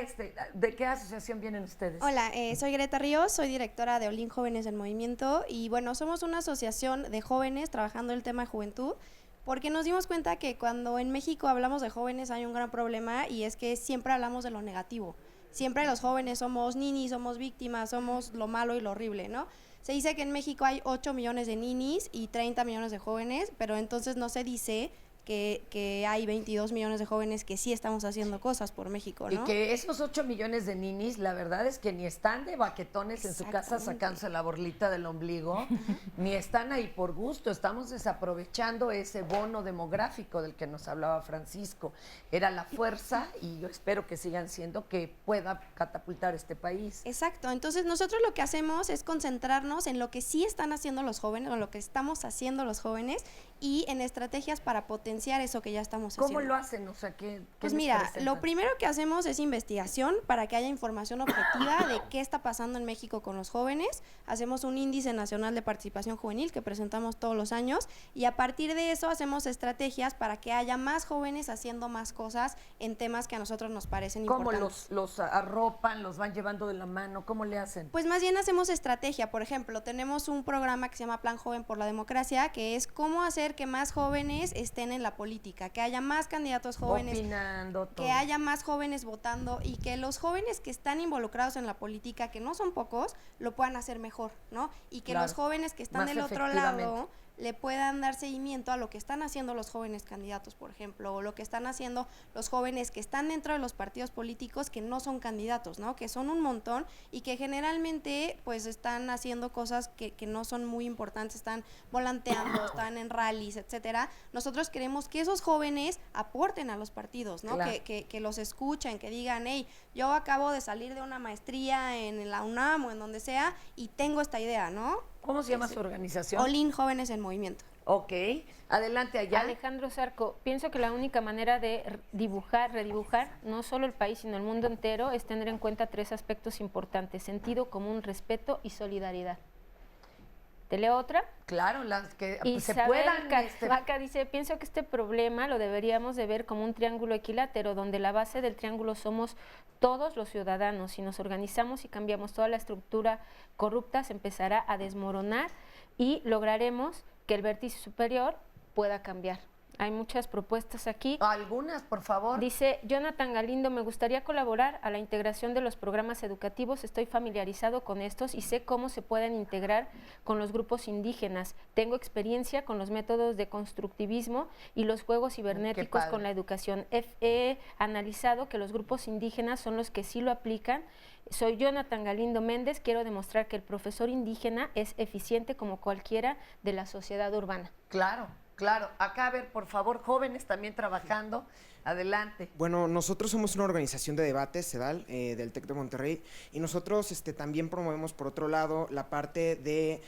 ¿de qué asociación vienen ustedes? Hola, soy Greta Ríos, soy directora de Olin Jóvenes en Movimiento y bueno, somos una asociación de jóvenes trabajando el tema de juventud. Porque nos dimos cuenta que cuando en México hablamos de jóvenes hay un gran problema y es que siempre hablamos de lo negativo. Siempre los jóvenes somos ninis, somos víctimas, somos lo malo y lo horrible, ¿no? Se dice que en México hay 8 millones de ninis y 30 millones de jóvenes, pero entonces no se dice que hay 22 millones de jóvenes que sí estamos haciendo cosas por México, ¿no? Y que esos 8 millones de ninis, la verdad es que ni están de baquetones en su casa sacándose la borlita del ombligo, ni están ahí por gusto. Estamos desaprovechando ese bono demográfico del que nos hablaba Francisco. Era la fuerza, y yo espero que sigan siendo, que pueda catapultar este país. Exacto. Entonces nosotros lo que hacemos es concentrarnos en lo que sí están haciendo los jóvenes, o en lo que estamos haciendo los jóvenes, y en estrategias para potenciar eso que ya estamos haciendo. ¿Cómo lo hacen? O sea, pues mira, lo primero que hacemos es investigación para que haya información objetiva de qué está pasando en México con los jóvenes. Hacemos un índice nacional de participación juvenil que presentamos todos los años y a partir de eso hacemos estrategias para que haya más jóvenes haciendo más cosas en temas que a nosotros nos parecen importantes. ¿Cómo los arropan, los van llevando de la mano? ¿Cómo le hacen? Pues más bien hacemos estrategia. Por ejemplo, tenemos un programa que se llama Plan Joven por la Democracia, que es cómo hacer que más jóvenes estén en la política, que haya más candidatos jóvenes, opinando, todo. Que haya más jóvenes votando y que los jóvenes que están involucrados en la política, que no son pocos, lo puedan hacer mejor, ¿no? Y que los jóvenes que están del otro lado le puedan dar seguimiento a lo que están haciendo los jóvenes candidatos, por ejemplo, o lo que están haciendo los jóvenes que están dentro de los partidos políticos que no son candidatos, ¿no? Que son un montón y que generalmente pues están haciendo cosas que no son muy importantes, están volanteando, están en rallies, etcétera. Nosotros queremos que esos jóvenes aporten a los partidos, ¿no? Claro. Que los escuchen, que digan, hey, yo acabo de salir de una maestría en la UNAM o en donde sea y tengo esta idea, ¿no? ¿Cómo se llama su organización? Olin Jóvenes en Movimiento. Ok, adelante allá. Alejandro Zarco, pienso que la única manera de redibujar no solo el país, sino el mundo entero, es tener en cuenta 3 aspectos importantes: sentido común, respeto y solidaridad. ¿Te leo otra? Claro, las que se puedan. Vaca dice, pienso que este problema lo deberíamos de ver como un triángulo equilátero, donde la base del triángulo somos todos los ciudadanos. Si nos organizamos y cambiamos toda la estructura corrupta, se empezará a desmoronar y lograremos que el vértice superior pueda cambiar. Hay muchas propuestas aquí. Algunas, por favor. Dice Jonathan Galindo, me gustaría colaborar a la integración de los programas educativos. Estoy familiarizado con estos y sé cómo se pueden integrar con los grupos indígenas. Tengo experiencia con los métodos de constructivismo y los juegos cibernéticos con la educación. He analizado que los grupos indígenas son los que sí lo aplican. Soy Jonathan Galindo Méndez, quiero demostrar que el profesor indígena es eficiente como cualquiera de la sociedad urbana. Claro, claro. Acá, a ver, por favor, jóvenes también trabajando. Adelante. Bueno, nosotros somos una organización de debates, CEDAL, del TEC de Monterrey, y nosotros también promovemos, por otro lado, la parte de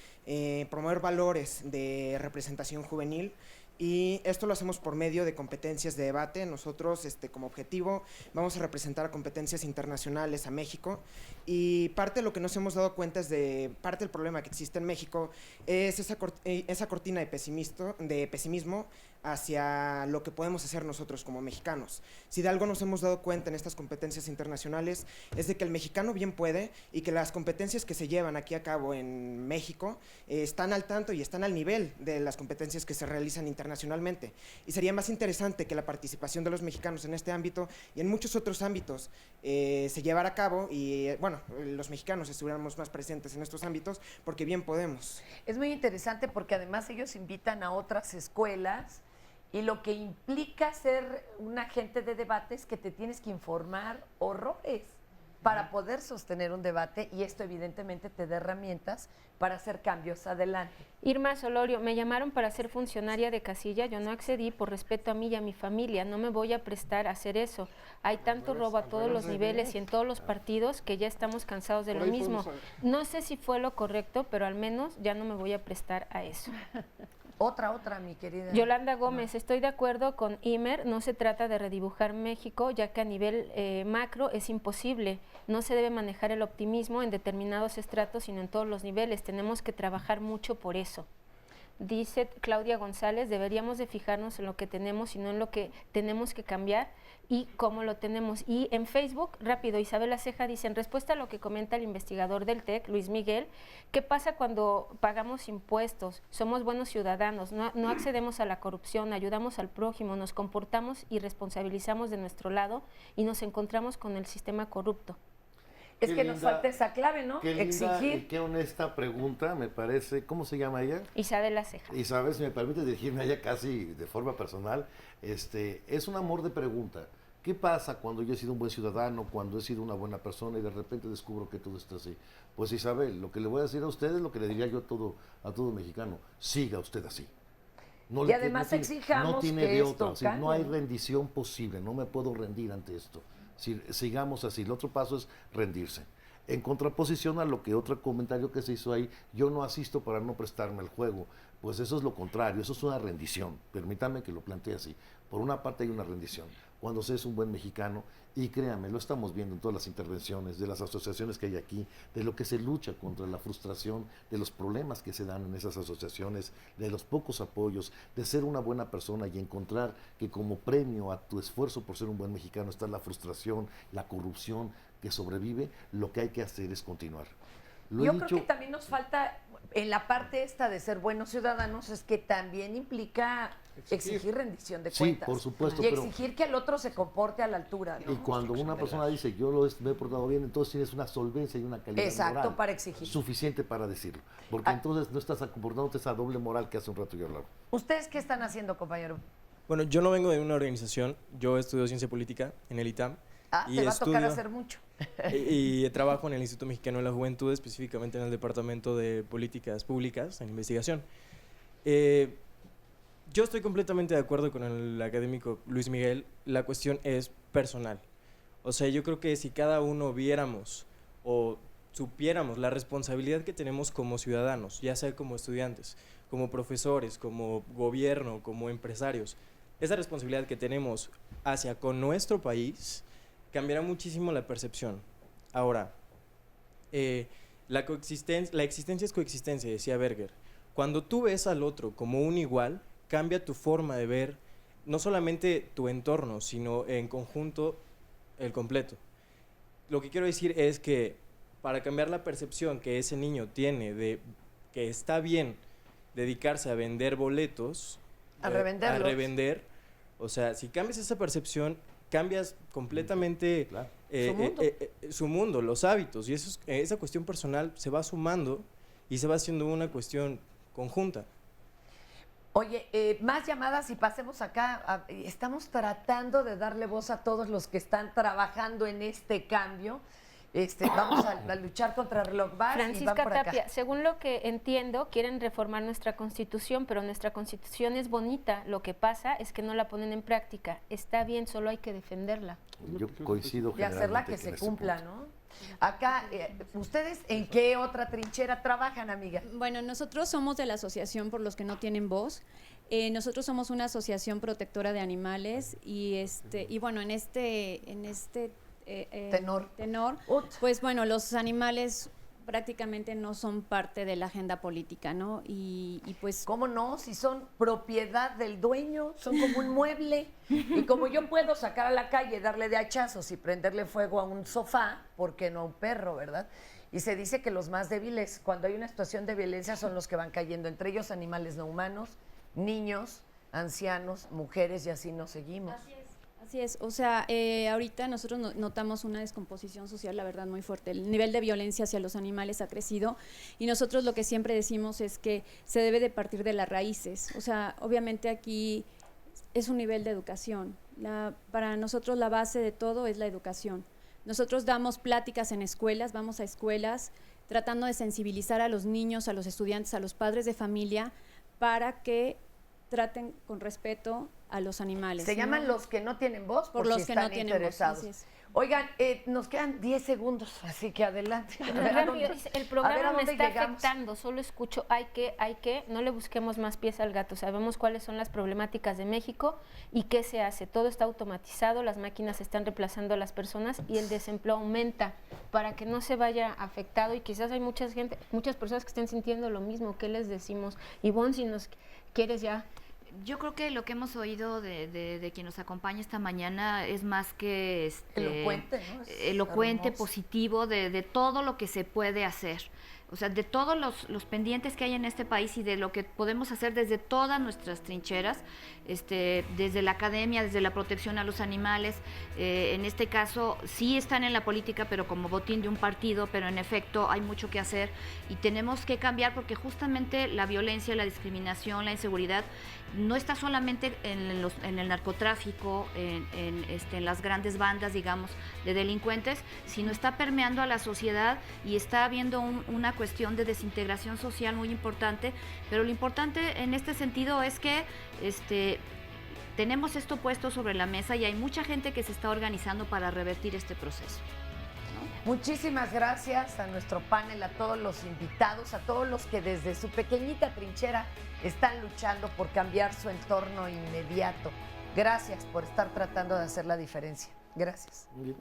promover valores de representación juvenil. Y esto lo hacemos por medio de competencias de debate. Nosotros, como objetivo, vamos a representar a competencias internacionales a México. Y parte de lo que nos hemos dado cuenta es de parte del problema que existe en México es esa cortina de pesimismo hacia lo que podemos hacer nosotros como mexicanos. Si de algo nos hemos dado cuenta en estas competencias internacionales es de que el mexicano bien puede y que las competencias que se llevan aquí a cabo en México están al tanto y están al nivel de las competencias que se realizan internacionalmente. Y sería más interesante que la participación de los mexicanos en este ámbito y en muchos otros ámbitos se llevara a cabo y, bueno, los mexicanos estuviéramos más presentes en estos ámbitos porque bien podemos. Es muy interesante porque además ellos invitan a otras escuelas y lo que implica ser un agente de debate es que te tienes que informar horrores para poder sostener un debate y esto evidentemente te da herramientas para hacer cambios adelante. Irma Solorio, me llamaron para ser funcionaria de casilla, yo no accedí por respeto a mí y a mi familia, no me voy a prestar a hacer eso. Hay tanto robo a todos los niveles y en todos los partidos que ya estamos cansados de lo mismo. No sé si fue lo correcto, pero al menos ya no me voy a prestar a eso. Otra, mi querida. Yolanda Gómez, estoy de acuerdo con Imer, no se trata de redibujar México, ya que a nivel macro es imposible. No se debe manejar el optimismo en determinados estratos, sino en todos los niveles. Tenemos que trabajar mucho por eso. Dice Claudia González, deberíamos de fijarnos en lo que tenemos y no en lo que tenemos que cambiar y cómo lo tenemos. Y en Facebook, rápido, Isabela Ceja dice, en respuesta a lo que comenta el investigador del TEC, Luis Miguel, ¿qué pasa cuando pagamos impuestos? Somos buenos ciudadanos, no accedemos a la corrupción, ayudamos al prójimo, nos comportamos y responsabilizamos de nuestro lado y nos encontramos con el sistema corrupto. Es que nos falta esa clave, ¿no? Qué linda Exigir. y qué honesta pregunta, me parece. ¿Cómo se llama ella? Isabela Ceja. Isabel, si me permite dirigirme a ella casi de forma personal, es un amor de pregunta. ¿Qué pasa cuando yo he sido un buen ciudadano, cuando he sido una buena persona y de repente descubro que todo está así? Pues Isabel, lo que le voy a decir a usted es lo que le diría yo a todo mexicano. Siga usted así. No Y además exijamos no tiene que de esto otra, cambie. no hay rendición posible, no me puedo rendir ante esto. Sigamos así, el otro paso es rendirse. En contraposición a lo que otro comentario que se hizo ahí, yo no asisto para no prestarme al juego. Pues eso es lo contrario, eso es una rendición. Permítame que lo plantee así. Por una parte hay una rendición. Cuando se es un buen mexicano, y créanme, lo estamos viendo en todas las intervenciones, de las asociaciones que hay aquí, de lo que se lucha contra la frustración, de los problemas que se dan en esas asociaciones, de los pocos apoyos, de ser una buena persona y encontrar que como premio a tu esfuerzo por ser un buen mexicano está la frustración, la corrupción que sobrevive, lo que hay que hacer es continuar. Yo creo que también nos falta, en la parte esta de ser buenos ciudadanos, es que también implica exigir rendición de cuentas. Sí, por supuesto. Y exigir que el otro se comporte a la altura, ¿no? Y cuando una persona dice, yo me he portado bien, entonces tienes una solvencia y una calidad moral para exigir. Suficiente para decirlo. Porque entonces no estás comportándote esa doble moral que hace un rato yo hablaba. ¿Ustedes qué están haciendo, compañero? Bueno, yo no vengo de una organización, yo estudio ciencia política en el ITAM. Te va a tocar hacer mucho. Y trabajo en el Instituto Mexicano de la Juventud, específicamente en el Departamento de Políticas Públicas, en investigación. Yo estoy completamente de acuerdo con el académico Luis Miguel, la cuestión es personal. O sea, yo creo que si cada uno viéramos o supiéramos la responsabilidad que tenemos como ciudadanos, ya sea como estudiantes, como profesores, como gobierno, como empresarios, esa responsabilidad que tenemos hacia con nuestro país, cambiará muchísimo la percepción. Ahora, la existencia es coexistencia, decía Berger. Cuando tú ves al otro como un igual, cambia tu forma de ver no solamente tu entorno, sino en conjunto el completo. Lo que quiero decir es que para cambiar la percepción que ese niño tiene de que está bien dedicarse a vender boletos, a revenderlos. A revender. O sea, si cambias esa percepción, cambias completamente su mundo, los hábitos. Y eso esa cuestión personal se va sumando y se va haciendo una cuestión conjunta. Oye, más llamadas y pasemos acá. Estamos tratando de darle voz a todos los que están trabajando en este cambio. Vamos a luchar contra el reloj bar. Francisca Tapia, según lo que entiendo, quieren reformar nuestra Constitución, pero nuestra Constitución es bonita. Lo que pasa es que no la ponen en práctica. Está bien, solo hay que defenderla. Yo coincido y hacerla que se cumpla, ¿no? Acá, ¿ustedes en qué otra trinchera trabajan, amiga? Bueno, nosotros somos de la Asociación por los que no tienen voz. Nosotros somos una asociación protectora de animales y bueno, en este tenor, pues bueno, los animales prácticamente no son parte de la agenda política, ¿no? Y pues... ¿Cómo no? Si son propiedad del dueño, son como un mueble. Y como yo puedo sacar a la calle, darle de hachazos y prenderle fuego a un sofá, ¿por qué no a un perro, verdad? Y se dice que los más débiles, cuando hay una situación de violencia, son los que van cayendo, entre ellos animales no humanos, niños, ancianos, mujeres, y así nos seguimos. Así es, o sea, ahorita nosotros notamos una descomposición social, la verdad, muy fuerte. El nivel de violencia hacia los animales ha crecido y nosotros lo que siempre decimos es que se debe de partir de las raíces. O sea, obviamente aquí es un nivel de educación. Para nosotros la base de todo es la educación. Nosotros damos pláticas en escuelas, vamos a escuelas tratando de sensibilizar a los niños, a los estudiantes, a los padres de familia para que traten con respeto a los animales. Se llaman los que no tienen voz por los que no tienen voz. Oigan, nos quedan 10 segundos, así que adelante. El programa me está afectando, solo escucho, hay que, no le busquemos más pies al gato, sabemos cuáles son las problemáticas de México y qué se hace. Todo está automatizado, las máquinas están reemplazando a las personas y el desempleo aumenta para que no se vaya afectado y quizás hay muchas personas que estén sintiendo lo mismo. ¿Qué les decimos? Ivonne, si nos quieres ya... Yo creo que lo que hemos oído de quien nos acompaña esta mañana es más que elocuente, ¿no? Elocuente, positivo, de todo lo que se puede hacer. O sea, de todos los pendientes que hay en este país y de lo que podemos hacer desde todas nuestras trincheras, desde la academia, desde la protección a los animales, en este caso sí están en la política, pero como botín de un partido, pero en efecto hay mucho que hacer y tenemos que cambiar porque justamente la violencia, la discriminación, la inseguridad no está solamente en el narcotráfico, en las grandes bandas, digamos, de delincuentes, sino está permeando a la sociedad y está habiendo una cuestión de desintegración social muy importante, pero lo importante en este sentido es que tenemos esto puesto sobre la mesa y hay mucha gente que se está organizando para revertir este proceso. Muchísimas gracias a nuestro panel, a todos los invitados, a todos los que desde su pequeñita trinchera están luchando por cambiar su entorno inmediato. Gracias por estar tratando de hacer la diferencia. Gracias. Muy bien.